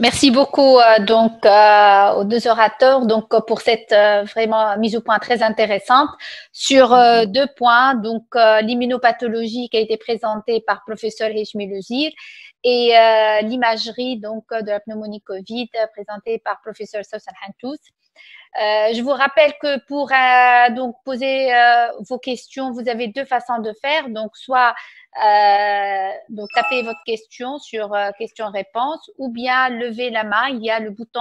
Merci beaucoup aux 2 orateurs pour cette vraiment mise au point très intéressante sur 2 points. Donc l'immunopathologie qui a été présentée par professeur Heshmi Louzir et l'imagerie donc de la pneumonie Covid présentée par professeur Sousan Hantous. Je vous rappelle que pour donc poser vos questions, vous avez 2 façons de faire. Donc, soit donc tapez votre question sur questions-réponses ou bien levez la main. Il y a le bouton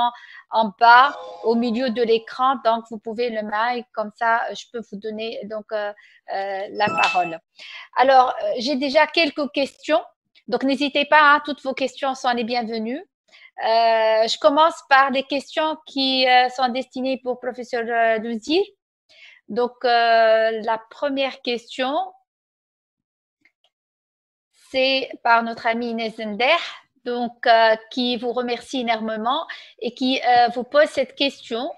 en bas au milieu de l'écran. Donc, vous pouvez le mettre comme ça, je peux vous donner donc la parole. Alors, j'ai déjà quelques questions. Donc, n'hésitez pas, hein, toutes vos questions sont les bienvenues. Je commence par les questions qui sont destinées pour professeur Louzir. Donc, la première question, c'est par notre ami Inès Zender, donc, qui vous remercie énormément et qui vous pose cette question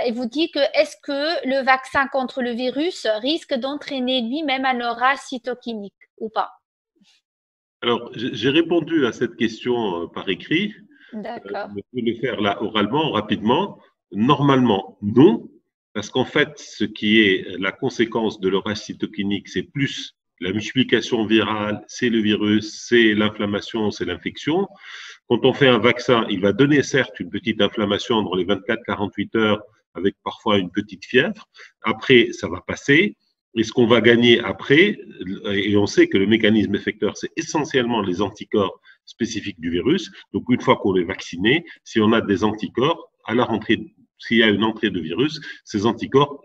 et vous dit que est-ce que le vaccin contre le virus risque d'entraîner lui-même un orage cytokinique ou pas? Alors, j'ai répondu à cette question par écrit. D'accord. Je peux le faire là oralement, rapidement. Normalement, non, parce qu'en fait, ce qui est la conséquence de l'orage cytokinique, c'est plus La multiplication virale, c'est le virus, c'est l'inflammation, c'est l'infection. Quand on fait un vaccin, il va donner certes une petite inflammation dans les 24-48 heures avec parfois une petite fièvre. Après, ça va passer. Et ce qu'on va gagner après, et on sait que le mécanisme effecteur, c'est essentiellement les anticorps spécifiques du virus. Donc, une fois qu'on est vacciné, si on a des anticorps, à la rentrée, s'il y a une entrée de virus, ces anticorps,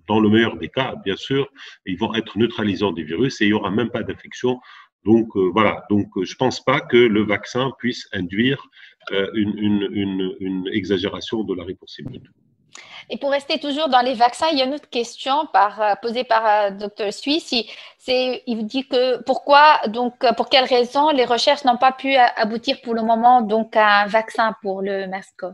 dans le meilleur des cas, bien sûr, ils vont être neutralisants des virus et il n'y aura même pas d'infection. Donc, voilà. Donc, je ne pense pas que le vaccin puisse induire une exagération de la réponse immune. Et pour rester toujours dans les vaccins, il y a une autre question posée par Dr. Suisse. Il vous dit que pourquoi, donc, pour quelles raisons les recherches n'ont pas pu aboutir pour le moment donc, à un vaccin pour le MERS-CoV?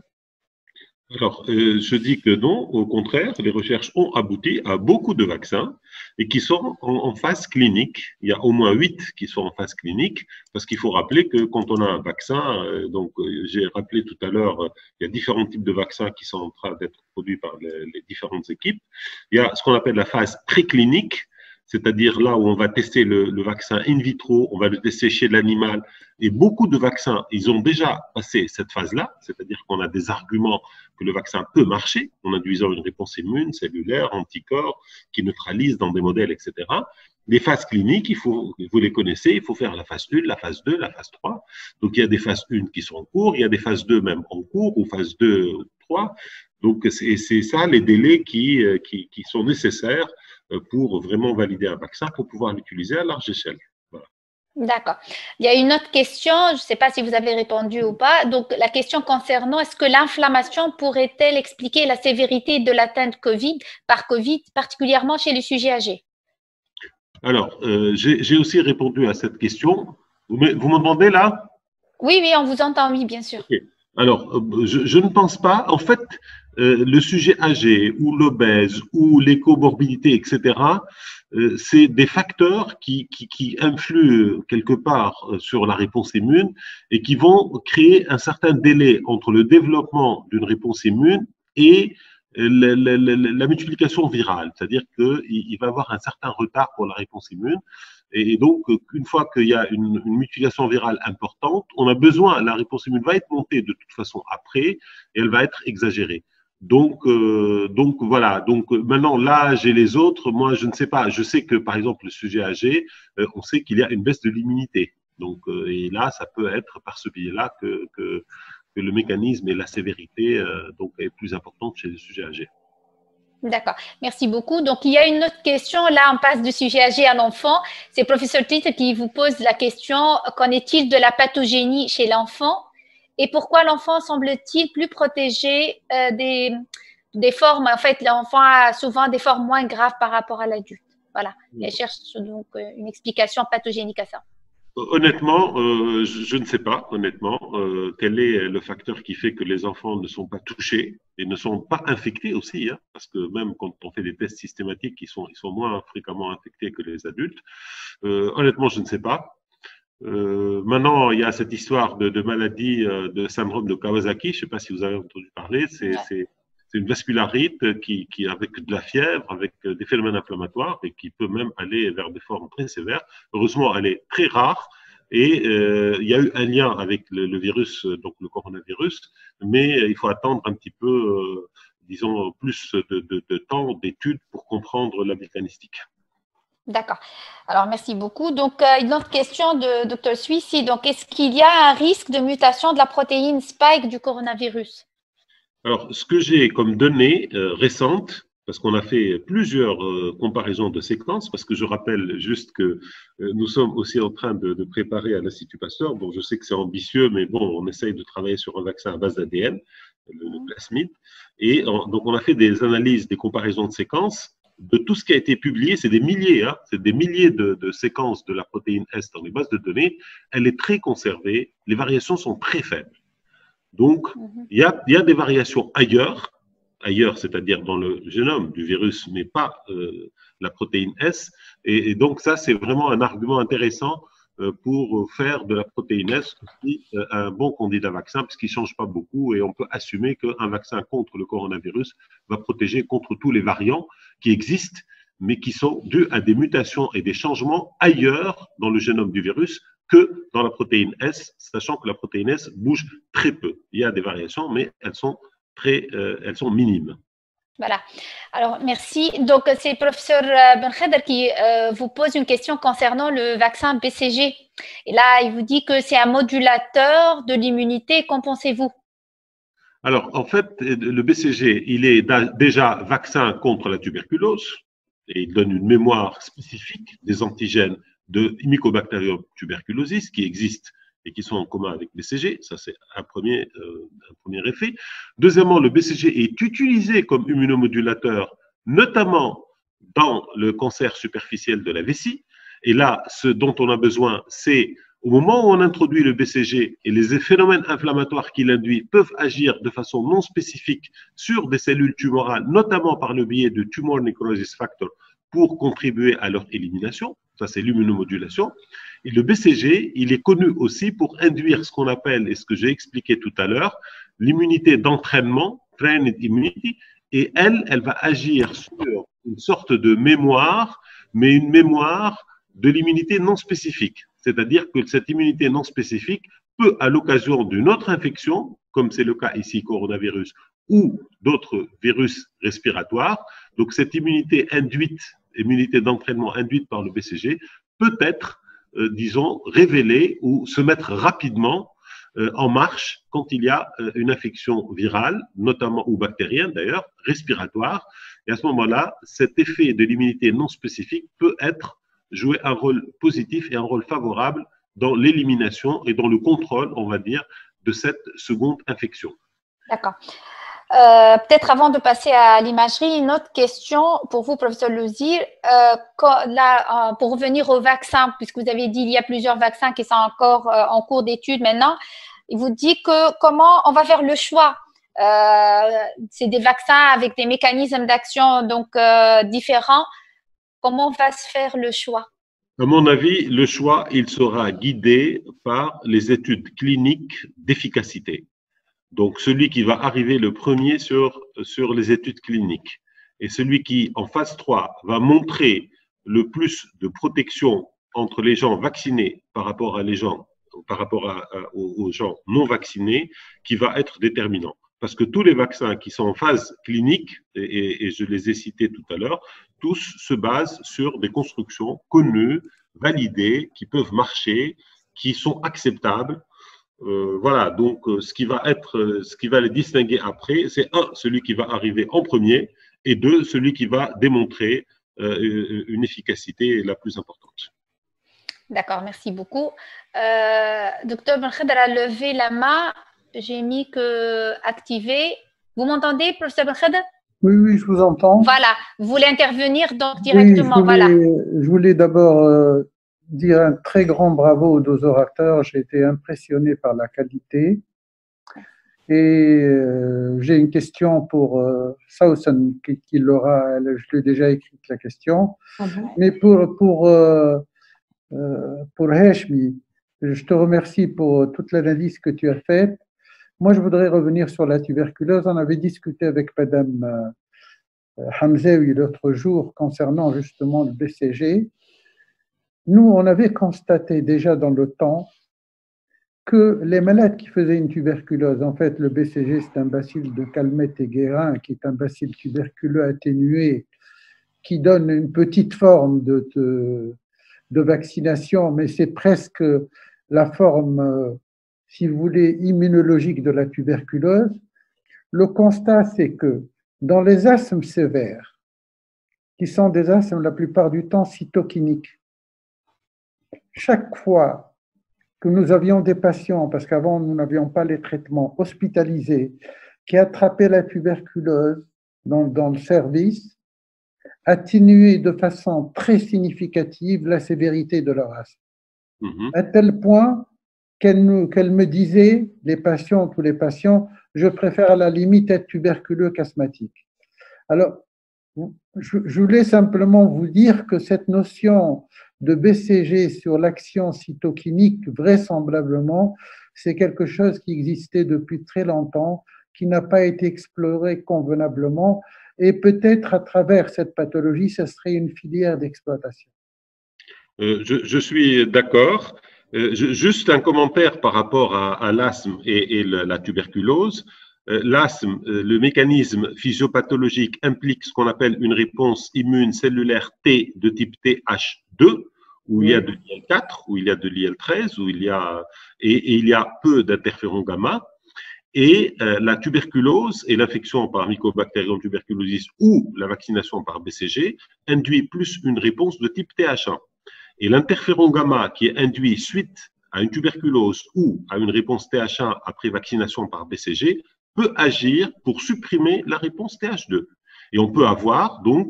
Alors, je dis que non, au contraire, les recherches ont abouti à beaucoup de vaccins et qui sont en phase clinique. Il y a au moins 8 qui sont en phase clinique, parce qu'il faut rappeler que quand on a un vaccin, j'ai rappelé tout à l'heure, il y a différents types de vaccins qui sont en train d'être produits par les différentes équipes. Il y a ce qu'on appelle la phase préclinique, c'est-à-dire là où on va tester le vaccin in vitro, on va le tester chez l'animal. Et beaucoup de vaccins, ils ont déjà passé cette phase-là, c'est-à-dire qu'on a des arguments que le vaccin peut marcher en induisant une réponse immune, cellulaire, anticorps, qui neutralise dans des modèles, etc. Les phases cliniques, vous les connaissez, il faut faire la phase 1, la phase 2, la phase 3. Donc, il y a des phases 1 qui sont en cours, il y a des phases 2 même en cours, ou phase 2, 3. Donc, c'est ça les délais qui sont nécessaires pour vraiment valider un vaccin, pour pouvoir l'utiliser à large échelle. Voilà. D'accord. Il y a une autre question, je ne sais pas si vous avez répondu ou pas. Donc, la question concernant est-ce que l'inflammation pourrait-elle expliquer la sévérité de l'atteinte par Covid, particulièrement chez les sujets âgés? Alors, j'ai aussi répondu à cette question. Vous m'entendez là? Oui, oui, on vous entend, oui, bien sûr. Okay. Alors, je ne pense pas. En fait, le sujet âgé ou l'obèse ou les comorbidités, etc., c'est des facteurs qui influent quelque part sur la réponse immune et qui vont créer un certain délai entre le développement d'une réponse immune et la multiplication virale. C'est-à-dire qu'il va y avoir un certain retard pour la réponse immune. Et donc, une fois qu'il y a une multiplication virale importante, on a besoin, la réponse immune va être montée de toute façon après et elle va être exagérée. Donc voilà. Donc maintenant, l'âge et les autres, moi, je ne sais pas. Je sais que, par exemple, le sujet âgé, on sait qu'il y a une baisse de l'immunité. Donc, et là, ça peut être par ce biais-là que le mécanisme et la sévérité donc est plus importante chez les sujets âgés. D'accord, merci beaucoup. Donc, il y a une autre question. Là, on passe du sujet âgé à l'enfant. C'est professeur Titre qui vous pose la question, qu'en est-il de la pathogénie chez l'enfant et pourquoi l'enfant semble-t-il plus protégé des formes? En fait, l'enfant a souvent des formes moins graves par rapport à l'adulte. Voilà, elle cherche donc une explication pathogénique à ça. Honnêtement, je ne sais pas, honnêtement, quel est le facteur qui fait que les enfants ne sont pas touchés et ne sont pas infectés aussi, hein, parce que même quand on fait des tests systématiques, ils sont moins fréquemment infectés que les adultes. Honnêtement, je ne sais pas. Maintenant, il y a cette histoire de maladie, de syndrome de Kawasaki, je ne sais pas si vous avez entendu parler, c'est une vascularite qui avec de la fièvre, avec des phénomènes inflammatoires et qui peut même aller vers des formes très sévères. Heureusement, elle est très rare et il y a eu un lien avec le virus, donc le coronavirus, mais il faut attendre un petit peu, disons, plus de temps d'études pour comprendre la mécanistique. D'accord. Alors, merci beaucoup. Donc, une autre question de Dr. Suissi. Donc, est-ce qu'il y a un risque de mutation de la protéine spike du coronavirus? Alors, ce que j'ai comme données récentes, parce qu'on a fait plusieurs comparaisons de séquences, parce que je rappelle juste que nous sommes aussi en train de préparer à l'Institut Pasteur. Bon, je sais que c'est ambitieux, mais bon, on essaye de travailler sur un vaccin à base d'ADN, le plasmide. Et donc, on a fait des analyses, des comparaisons de séquences de tout ce qui a été publié. C'est des milliers, hein, c'est des milliers de séquences de la protéine S dans les bases de données. Elle est très conservée. Les variations sont très faibles. Donc, il y a des variations ailleurs, c'est-à-dire dans le génome du virus, mais pas la protéine S. Et donc, ça, c'est vraiment un argument intéressant pour faire de la protéine S aussi un bon candidat vaccin, puisqu'il ne change pas beaucoup et on peut assumer qu'un vaccin contre le coronavirus va protéger contre tous les variants qui existent. mais qui sont dus à des mutations et des changements ailleurs dans le génome du virus que dans la protéine S, sachant que la protéine S bouge très peu. Il y a des variations, mais elles sont minimes. Voilà. Alors, merci. Donc, c'est le professeur Benkheder qui vous pose une question concernant le vaccin BCG. Et là, il vous dit que c'est un modulateur de l'immunité. Qu'en pensez-vous? Alors, en fait, le BCG, il est déjà vaccin contre la tuberculose et il donne une mémoire spécifique des antigènes de Mycobacterium tuberculosis qui existent et qui sont en commun avec BCG. Ça, c'est un premier effet. Deuxièmement, le BCG est utilisé comme immunomodulateur, notamment dans le cancer superficiel de la vessie. Et là, ce dont on a besoin, c'est au moment où on introduit le BCG et les phénomènes inflammatoires qu'il induit peuvent agir de façon non spécifique sur des cellules tumorales, notamment par le biais de tumor necrosis factor, pour contribuer à leur élimination. Ça, c'est l'immunomodulation. Et le BCG, il est connu aussi pour induire ce qu'on appelle, et ce que j'ai expliqué tout à l'heure, l'immunité d'entraînement, trained immunity, et elle va agir sur une sorte de mémoire, mais une mémoire de l'immunité non spécifique. C'est-à-dire que cette immunité non spécifique peut, à l'occasion d'une autre infection, comme c'est le cas ici, coronavirus, ou d'autres virus respiratoires, donc cette immunité induite, immunité d'entraînement induite par le BCG, peut être, disons, révélée ou se mettre rapidement en marche quand il y a une infection virale, notamment ou bactérienne d'ailleurs, respiratoire. Et à ce moment-là, cet effet de l'immunité non spécifique peut jouer un rôle positif et un rôle favorable dans l'élimination et dans le contrôle, on va dire, de cette seconde infection. D'accord. Peut-être avant de passer à l'imagerie, une autre question pour vous, professeur Louzir. Pour revenir au vaccin, puisque vous avez dit qu'il y a plusieurs vaccins qui sont encore en cours d'étude maintenant, il vous dit que comment on va faire le choix. C'est des vaccins avec des mécanismes d'action donc différents. Comment va se faire le choix? À mon avis, le choix, il sera guidé par les études cliniques d'efficacité. Donc, celui qui va arriver le premier sur les études cliniques et celui qui, en phase 3, va montrer le plus de protection entre les gens vaccinés par rapport aux gens non vaccinés, qui va être déterminant. Parce que tous les vaccins qui sont en phase clinique, et je les ai cités tout à l'heure, tous se basent sur des constructions connues, validées, qui peuvent marcher, qui sont acceptables. Voilà, donc ce qui va les distinguer après, c'est celui qui va arriver en premier, et deux, celui qui va démontrer une efficacité la plus importante. D'accord, merci beaucoup. Docteur Benkheder a levé la main. J'ai mis que activé. Vous m'entendez, professeur Benkheder? Oui, oui, je vous entends. Voilà, vous voulez intervenir donc directement. Oui, je voulais d'abord dire un très grand bravo aux deux orateurs. J'ai été impressionné par la qualité. Et j'ai une question pour Sausan, qui l'aura, je l'ai déjà écrite la question. Mais pour Heshmi, je te remercie pour toute l'analyse que tu as faite. Moi, je voudrais revenir sur la tuberculose. On avait discuté avec Madame Hamzaoui l'autre jour concernant justement le BCG. Nous, on avait constaté déjà dans le temps que les malades qui faisaient une tuberculose, en fait, le BCG, c'est un bacille de Calmette et Guérin, qui est un bacille tuberculeux atténué, qui donne une petite forme de vaccination, mais c'est presque la forme, si vous voulez, immunologique de la tuberculose. Le constat, c'est que dans les asthmes sévères, qui sont des asthmes la plupart du temps cytokiniques, chaque fois que nous avions des patients, parce qu'avant nous n'avions pas les traitements, hospitalisés, qui attrapaient la tuberculose dans le service, atténuaient de façon très significative la sévérité de leur asthme. À tel point qu'elle me disait, les patients, tous les patients, je préfère à la limite être tuberculeux qu'asthmatique. Alors, je voulais simplement vous dire que cette notion de BCG sur l'action cytokinique, vraisemblablement, c'est quelque chose qui existait depuis très longtemps, qui n'a pas été exploré convenablement, et peut-être à travers cette pathologie, ce serait une filière d'exploitation. Je suis d'accord. Juste un commentaire par rapport à l'asthme et la tuberculose. L'asthme, le mécanisme physiopathologique implique ce qu'on appelle une réponse immune cellulaire T de type TH2, où il y a de l'IL4, où il y a de l'IL13, et il y a peu d'interférons gamma. Et la tuberculose et l'infection par Mycobacterium tuberculosis ou la vaccination par BCG induit plus une réponse de type TH1. Et l'interféron gamma qui est induit suite à une tuberculose ou à une réponse TH1 après vaccination par BCG peut agir pour supprimer la réponse TH2. Et on peut avoir, donc,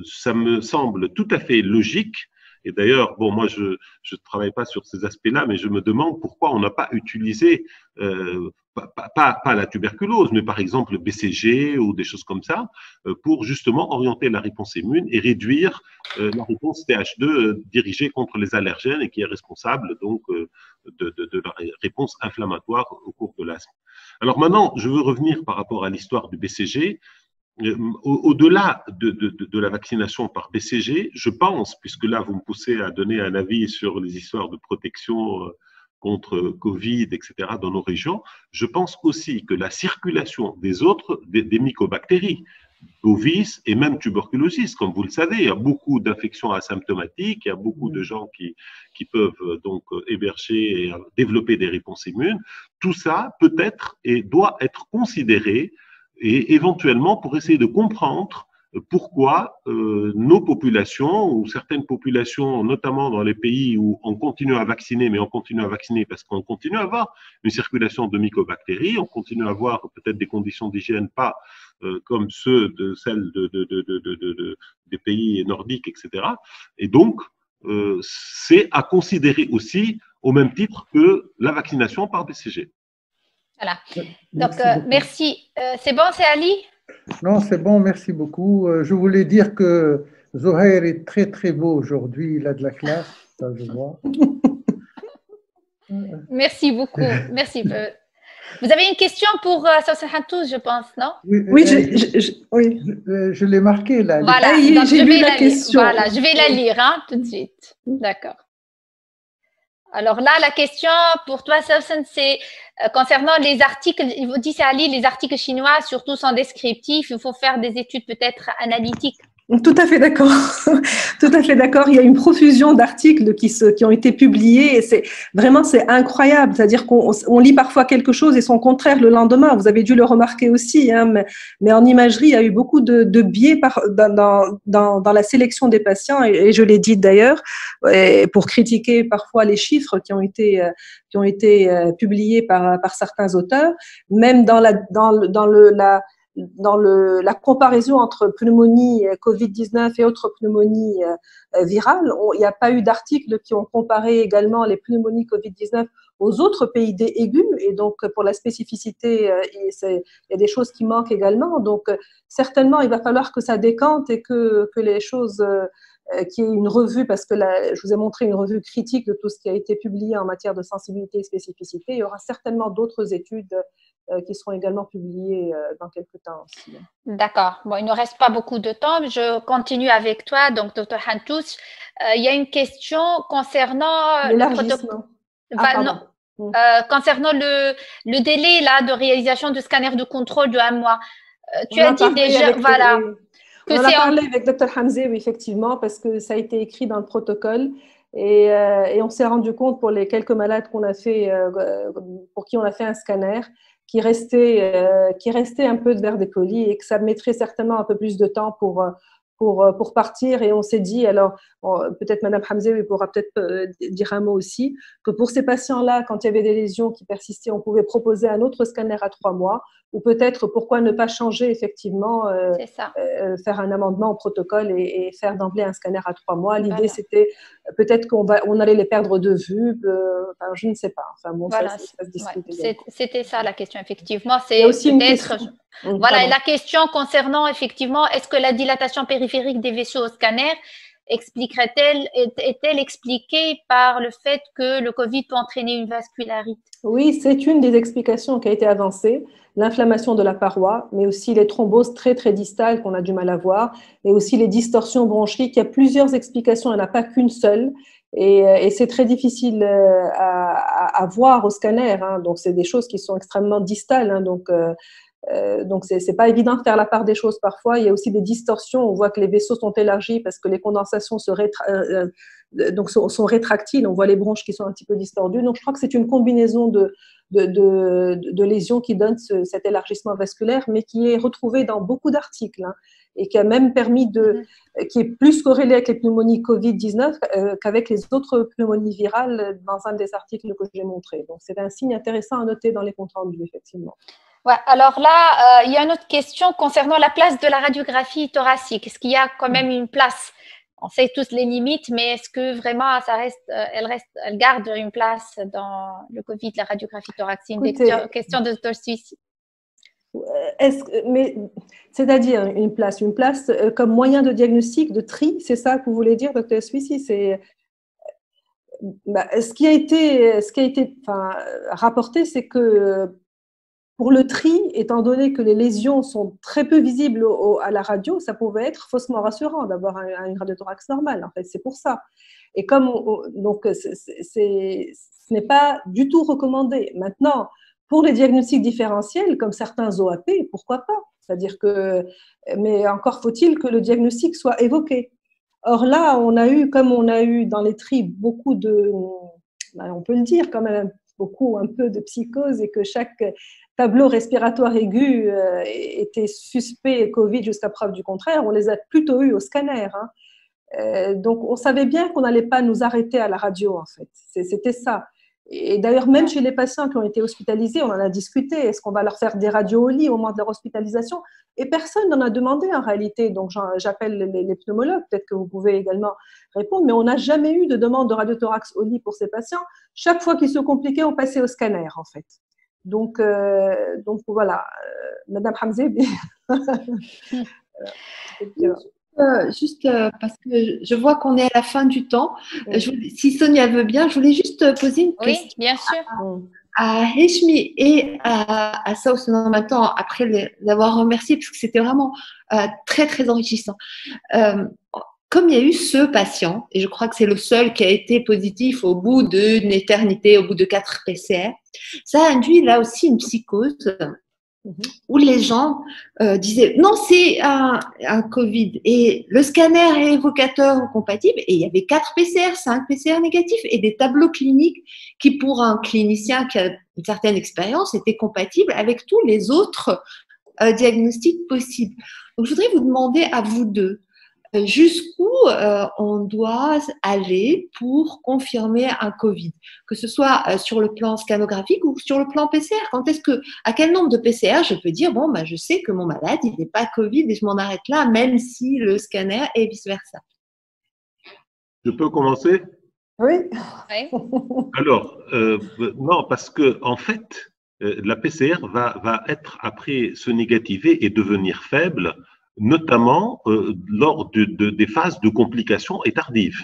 ça me semble tout à fait logique. Et d'ailleurs, bon, moi, je ne travaille pas sur ces aspects-là, mais je me demande pourquoi on n'a pas utilisé, pas la tuberculose, mais par exemple le BCG ou des choses comme ça, pour justement orienter la réponse immune et réduire la réponse TH2 dirigée contre les allergènes et qui est responsable donc de la réponse inflammatoire au cours de l'asthme. Alors maintenant, je veux revenir par rapport à l'histoire du BCG. Au-delà de la vaccination par BCG, je pense, puisque là vous me poussez à donner un avis sur les histoires de protection contre Covid, etc., dans nos régions, je pense aussi que la circulation des mycobactéries, bovis et même tuberculosis, comme vous le savez, il y a beaucoup d'infections asymptomatiques, il y a beaucoup de gens qui peuvent donc héberger et développer des réponses immunes. Tout ça peut être et doit être considéré et éventuellement pour essayer de comprendre pourquoi nos populations ou certaines populations, notamment dans les pays où on continue à vacciner, mais on continue à vacciner parce qu'on continue à avoir une circulation de mycobactéries, on continue à avoir peut-être des conditions d'hygiène pas comme celles des pays nordiques, etc. Et donc, c'est à considérer aussi au même titre que la vaccination par BCG. Voilà. Donc, merci. C'est bon, c'est Ali? Non, c'est bon, merci beaucoup. Je voulais dire que Zohair est très, très beau aujourd'hui. Il a de la classe, ça je vois. Merci beaucoup. Merci. Vous avez une question pour Sousan Hantous, je pense, non? Oui, je l'ai marqué là. Voilà, j'ai lu la question. Voilà, je vais la lire tout de suite. D'accord. Alors là, la question pour toi, Sousan, c'est concernant les articles, il vous dit, c'est Ali, les articles chinois, surtout sont descriptifs, il faut faire des études peut-être analytiques. Tout à fait d'accord. Tout à fait d'accord. Il y a une profusion d'articles qui ont été publiés et c'est incroyable. C'est-à-dire qu'on lit parfois quelque chose et son contraire le lendemain. Vous avez dû le remarquer aussi, mais en imagerie, il y a eu beaucoup de biais dans la sélection des patients et je l'ai dit d'ailleurs, pour critiquer parfois les chiffres qui ont été publiés par certains auteurs, même dans la comparaison entre pneumonie Covid-19 et autres pneumonies virales, il n'y a pas eu d'articles qui ont comparé également les pneumonies Covid-19 aux autres PID aigus. Et donc, pour la spécificité, il y a des choses qui manquent également. Donc, certainement, il va falloir que ça décante et que les choses, qu'il y ait une revue, parce que je vous ai montré une revue critique de tout ce qui a été publié en matière de sensibilité et spécificité. Il y aura certainement d'autres études qui seront également publiées dans quelques temps aussi. D'accord. Bon, il ne reste pas beaucoup de temps. Je continue avec toi. Donc, Dr Hantous, il y a une question concernant l'élargissement. Concernant le délai là, de réalisation de scanner de contrôle de 1 mois. Tu as dit déjà, voilà. On en a parlé avec Dr Hamzé, oui, effectivement, parce que ça a été écrit dans le protocole. Et on s'est rendu compte pour les quelques malades qu'on a fait, pour qui on a fait un scanner, qui restait un peu de verre dépoli et que ça mettrait certainement un peu plus de temps pour partir. Et on s'est dit, alors peut-être Madame Hamzé pourra peut-être dire un mot aussi, que pour ces patients-là, quand il y avait des lésions qui persistaient, on pouvait proposer un autre scanner à 3 mois, ou peut-être pourquoi ne pas changer effectivement, faire un amendement au protocole et faire d'emblée un scanner à 3 mois. L'idée c'était peut-être qu'on allait les perdre de vue, je ne sais pas. Enfin bon, voilà, ça se discute. C'était ça la question effectivement. C'est aussi une question. Voilà, la question concernant effectivement, est-ce que la dilatation périphérique des vaisseaux au scanner est-elle expliquée par le fait que le Covid peut entraîner une vascularité? Oui, c'est une des explications qui a été avancée, l'inflammation de la paroi, mais aussi les thromboses très très distales qu'on a du mal à voir, et aussi les distorsions bronchiques. Il y a plusieurs explications, il n'y en a pas qu'une seule, et c'est très difficile à voir au scanner, hein. Donc c'est des choses qui sont extrêmement distales, hein. Donc c'est pas évident de faire la part des choses parfois. Il y a aussi des distorsions. On voit que les vaisseaux sont élargis parce que les condensations sont rétractiles. On voit les bronches qui sont un petit peu distordues. Donc je crois que c'est une combinaison de lésions qui donne cet élargissement vasculaire, mais qui est retrouvé dans beaucoup d'articles, hein, et qui a même permis qui est plus corrélé avec les pneumonies Covid-19 qu'avec les autres pneumonies virales dans un des articles que j'ai montré. Donc c'est un signe intéressant à noter dans les comptes rendus, effectivement. Ouais, alors là, il y a une autre question concernant la place de la radiographie thoracique. Est-ce qu'il y a quand même une place? On sait tous les limites, mais est-ce que vraiment elle garde une place dans le Covid, la radiographie thoracique? Une question de Dr. Suisse. Mais c'est-à-dire une place comme moyen de diagnostic, de tri, c'est ça que vous voulez dire, Dr. Suisse? Ce qui a été rapporté, c'est que pour le tri, étant donné que les lésions sont très peu visibles à la radio, ça pouvait être faussement rassurant d'avoir une radiothorax normale. En fait, c'est pour ça. Et donc, ce n'est pas du tout recommandé. Maintenant, pour les diagnostics différentiels, comme certains OAP, pourquoi pas? C'est-à-dire mais encore faut-il que le diagnostic soit évoqué. Or là, comme on a eu dans les tris beaucoup on peut le dire quand même, un peu de psychose, et que chaque tableau respiratoire aigu était suspect Covid jusqu'à preuve du contraire, on les a plutôt eu au scanner, hein. Donc on savait bien qu'on n'allait pas nous arrêter à la radio, en fait. C'était ça. Et d'ailleurs, même chez les patients qui ont été hospitalisés, on en a discuté. Est-ce qu'on va leur faire des radios au lit au moment de leur hospitalisation? Et personne n'en a demandé en réalité. Donc j'appelle les pneumologues, peut-être que vous pouvez également répondre, mais on n'a jamais eu de demande de radiothorax au lit pour ces patients. Chaque fois qu'ils se compliquaient, on passait au scanner, en fait. Donc voilà, Madame Hamzé. Juste parce que je vois qu'on est à la fin du temps. Si Sonia veut bien, je voulais juste poser une question. Oui, bien sûr. À Heshmi et à South en même temps, après l'avoir remercié, parce que c'était vraiment très, très enrichissant. Comme il y a eu ce patient, et je crois que c'est le seul qui a été positif au bout d'une éternité, au bout de 4 PCR, ça a induit là aussi une psychose où les gens disaient non, c'est un Covid, et le scanner est évocateur ou compatible, et il y avait 4 PCR, 5 PCR négatifs, et des tableaux cliniques qui, pour un clinicien qui a une certaine expérience, étaient compatibles avec tous les autres diagnostics possibles. Donc, je voudrais vous demander à vous deux, jusqu'où on doit aller pour confirmer un Covid, que ce soit sur le plan scanographique ou sur le plan PCR. À quel nombre de PCR je peux dire, bon, je sais que mon malade, il n'est pas Covid et je m'en arrête là, même si le scanner est vice-versa. Je peux commencer? Oui. Alors, non, parce que en fait, la PCR va être après se négativer et devenir faible, notamment lors des phases de complications et tardives.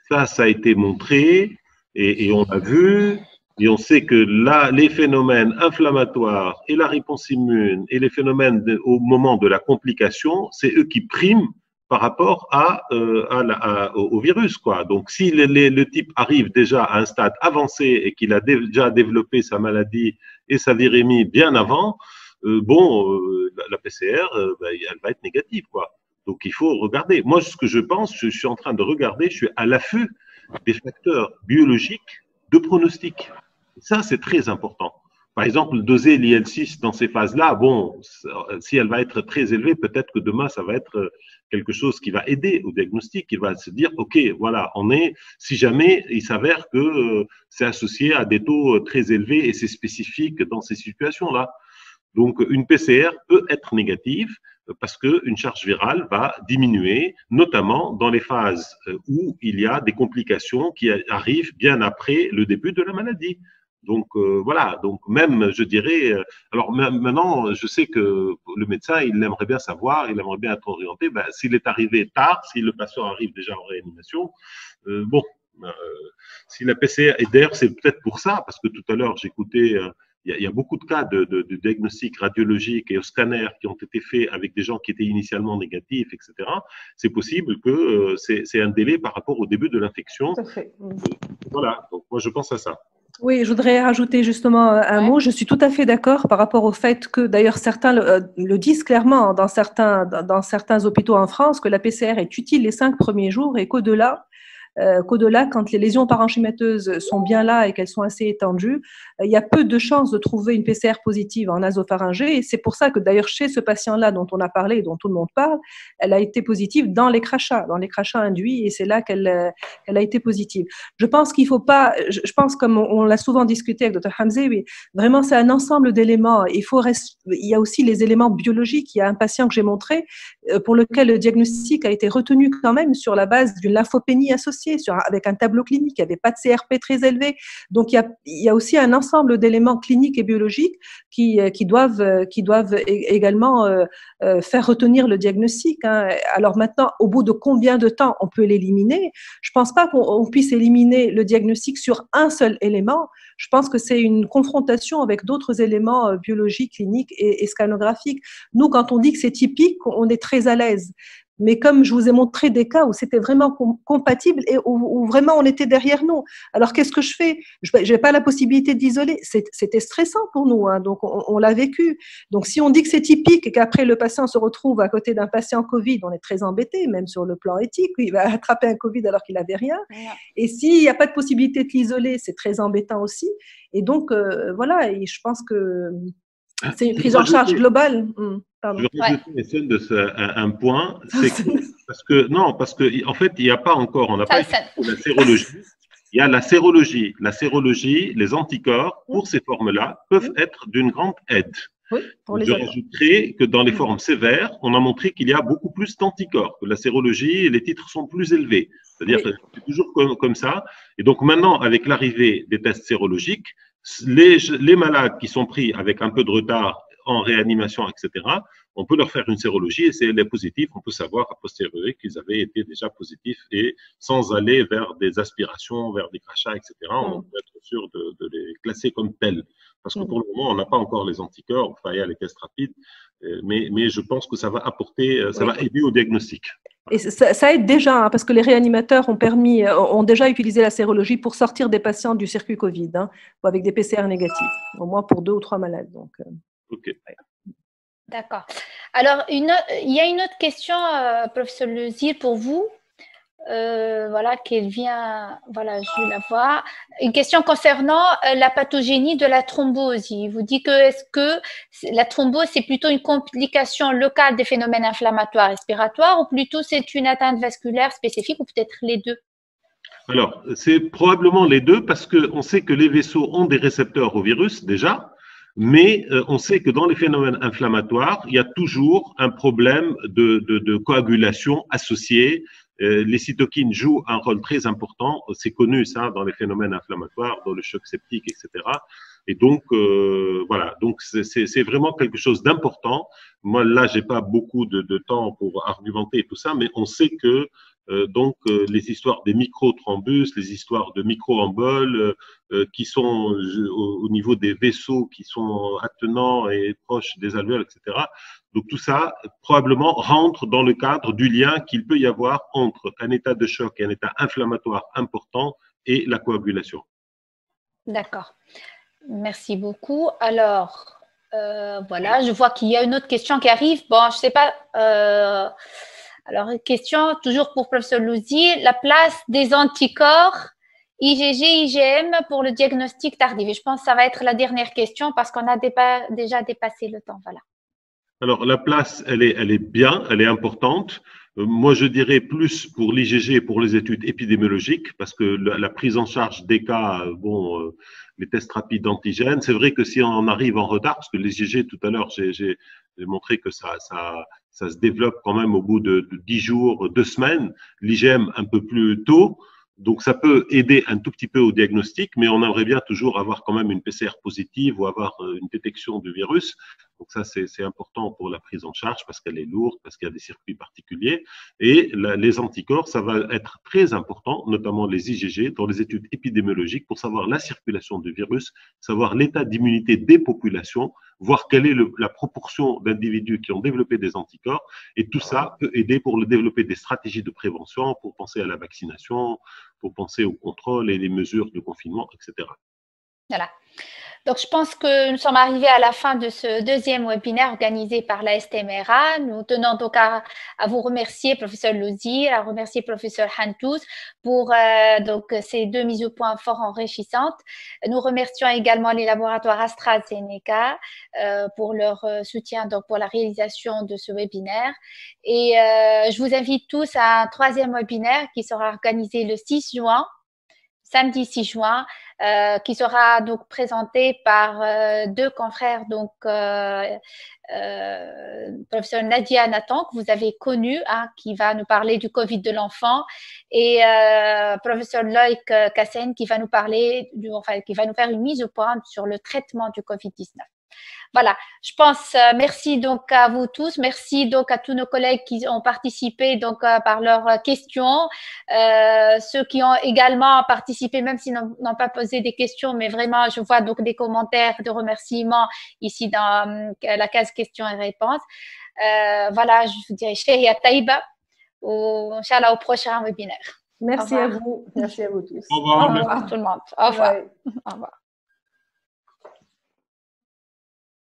Ça a été montré et on a vu, et on sait que là, les phénomènes inflammatoires et la réponse immune et les phénomènes au moment de la complication, c'est eux qui priment par rapport au virus, quoi. Donc, si le type arrive déjà à un stade avancé et qu'il a déjà développé sa maladie et sa virémie bien avant, la PCR, elle va être négative, quoi. Donc, il faut regarder. Moi, ce que je pense, je suis en train de regarder, je suis à l'affût des facteurs biologiques de pronostic. Ça, c'est très important. Par exemple, doser l'IL6 dans ces phases-là, si elle va être très élevée, peut-être que demain, ça va être quelque chose qui va aider au diagnostic. Il va se dire, OK, voilà, si jamais il s'avère que c'est associé à des taux très élevés et c'est spécifique dans ces situations-là. Donc, une PCR peut être négative parce qu'une charge virale va diminuer, notamment dans les phases où il y a des complications qui arrivent bien après le début de la maladie. Donc voilà, donc même je dirais, alors maintenant je sais que le médecin il aimerait bien savoir, il aimerait bien être orienté, ben, s'il est arrivé tard, si le patient arrive déjà en réanimation, bon, si la PCR, et d'ailleurs c'est peut-être pour ça, parce que tout à l'heure j'écoutais, il y a beaucoup de cas de diagnostic radiologique et au scanner qui ont été faits avec des gens qui étaient initialement négatifs, etc. C'est possible que c'est un délai par rapport au début de l'infection. Tout à fait. Voilà, donc moi je pense à ça. Oui, je voudrais rajouter justement un mot. Je suis tout à fait d'accord par rapport au fait que, d'ailleurs, certains le disent clairement dans certains hôpitaux en France, que la PCR est utile les 5 premiers jours et qu'au-delà, quand les lésions parenchymateuses sont bien là et qu'elles sont assez étendues, il y a peu de chances de trouver une PCR positive en nasopharyngée. Et c'est pour ça que d'ailleurs chez ce patient-là dont on a parlé et dont tout le monde parle, elle a été positive dans les crachats induits, et c'est là qu'elle a été positive. Je pense qu'il faut pas, je pense comme on l'a souvent discuté avec Dr Hamzé, oui, vraiment c'est un ensemble d'éléments. Il y a aussi les éléments biologiques. Il y a un patient que j'ai montré pour lequel le diagnostic a été retenu quand même sur la base d'une lymphopénie associée, avec un tableau clinique, il n'y avait pas de CRP très élevé. Donc, il y a aussi un ensemble d'éléments cliniques et biologiques qui doivent également faire retenir le diagnostic. Alors maintenant, au bout de combien de temps on peut l'éliminer? Je ne pense pas qu'on puisse éliminer le diagnostic sur un seul élément. Je pense que c'est une confrontation avec d'autres éléments biologiques, cliniques et scanographiques. Nous, quand on dit que c'est typique, on est très à l'aise. Mais comme je vous ai montré des cas où c'était vraiment compatible et où vraiment on était derrière nous. Alors qu'est-ce que je fais? Je n'ai pas la possibilité d'isoler. C'était stressant pour nous, donc on l'a vécu. Donc si on dit que c'est typique et qu'après le patient se retrouve à côté d'un patient Covid, on est très embêté, même sur le plan éthique. Il va attraper un Covid alors qu'il n'avait rien. Et s'il n'y a pas de possibilité de l'isoler, c'est très embêtant aussi. Et donc voilà, et je pense que c'est une prise en charge globale. Pardon. Je rajouter un point, c'est que parce que en fait il n'y a pas encore, on n'a pas utilisé la sérologie. Il y a la sérologie. La sérologie, les anticorps pour ces formes-là peuvent être d'une grande aide. Oui, je rajouterai que dans les formes sévères, on a montré qu'il y a beaucoup plus d'anticorps, que la sérologie, les titres sont plus élevés. C'est-à-dire que c'est toujours comme ça. Et donc maintenant, avec l'arrivée des tests sérologiques, les malades qui sont pris avec un peu de retard en réanimation, etc., on peut leur faire une sérologie et si elle est positive, on peut savoir a posteriori qu'ils avaient été déjà positifs et sans aller vers des aspirations, vers des crachats, etc., on peut être sûr de les classer comme tels. Parce que pour le moment, on n'a pas encore les anticorps, enfin, il y a les tests rapides, mais je pense que ça va apporter, ça va aider au diagnostic. Et ça aide déjà, parce que les réanimateurs ont déjà utilisé la sérologie pour sortir des patients du circuit Covid, ou avec des PCR négatifs, au moins pour 2 ou 3 malades. Donc, ok. Ouais. D'accord. Alors, il y a une autre question, professeur Lezir, pour vous. Voilà, qu'elle vient, voilà, je la vois. Une question concernant la pathogénie de la thrombose. Il vous dit que est-ce que la thrombose, c'est plutôt une complication locale des phénomènes inflammatoires respiratoires ou plutôt c'est une atteinte vasculaire spécifique ou peut-être les deux? Alors, c'est probablement les deux parce qu'on sait que les vaisseaux ont des récepteurs au virus déjà. Mais on sait que dans les phénomènes inflammatoires, il y a toujours un problème de coagulation associé. Les cytokines jouent un rôle très important. C'est connu ça dans les phénomènes inflammatoires, dans le choc septique, etc. Et donc voilà, donc c'est vraiment quelque chose d'important. Moi là, j'ai pas beaucoup de temps pour argumenter tout ça, mais on sait que les histoires des micro-thrombus, les histoires de micro-emboles qui sont au niveau des vaisseaux qui sont attenants et proches des alvéoles, etc. Donc tout ça probablement rentre dans le cadre du lien qu'il peut y avoir entre un état de choc et un état inflammatoire important et la coagulation. D'accord. Merci beaucoup. Alors, voilà, je vois qu'il y a une autre question qui arrive. Bon, je ne sais pas. Alors, une question toujours pour professeur Louzier. La place des anticorps IgG, IgM pour le diagnostic tardif. Et je pense que ça va être la dernière question parce qu'on a déjà dépassé le temps. Voilà. Alors, la place, elle est bien, elle est importante. Moi, je dirais plus pour l'IgG, pour les études épidémiologiques, parce que la prise en charge des cas, les tests rapides d'antigènes, c'est vrai que si on arrive en retard, parce que l'IgG, tout à l'heure, j'ai montré que ça se développe quand même au bout de 10 jours, 2 semaines, l'IgM un peu plus tôt. Donc, ça peut aider un tout petit peu au diagnostic, mais on aimerait bien toujours avoir quand même une PCR positive ou avoir une détection du virus. Donc, ça, c'est important pour la prise en charge parce qu'elle est lourde, parce qu'il y a des circuits particuliers. Et les anticorps, ça va être très important, notamment les IgG, dans les études épidémiologiques pour savoir la circulation du virus, savoir l'état d'immunité des populations, voir quelle est la proportion d'individus qui ont développé des anticorps. Et tout ça peut aider pour développer des stratégies de prévention, pour penser à la vaccination, pour penser au contrôle et les mesures de confinement, etc. Voilà. Donc, je pense que nous sommes arrivés à la fin de ce deuxième webinaire organisé par la STMRA. Nous tenons donc à vous remercier, professeur Louzi, à remercier professeur Hantous pour donc ces deux mises au point fort enrichissantes. Nous remercions également les laboratoires AstraZeneca pour leur soutien donc pour la réalisation de ce webinaire. Et je vous invite tous à un troisième webinaire qui sera organisé le 6 juin. Samedi 6 juin, qui sera donc présenté par deux confrères, donc professeur Nadia Nathan, que vous avez connu, hein, qui va nous parler du Covid de l'enfant, et professeur Loïc Kassen, qui va nous parler, qui va nous faire une mise au point sur le traitement du Covid-19. Voilà, je pense, merci donc à vous tous, merci donc à tous nos collègues qui ont participé donc par leurs questions, ceux qui ont également participé, même s'ils n'ont pas posé des questions, mais vraiment, je vois donc des commentaires de remerciements ici dans la case questions et réponses. Voilà, je vous dirais Shehia Taïba, ou Inch'Allah au prochain webinaire. Merci à vous tous. Au revoir, au revoir tout le monde. Au revoir. Ouais. Au revoir.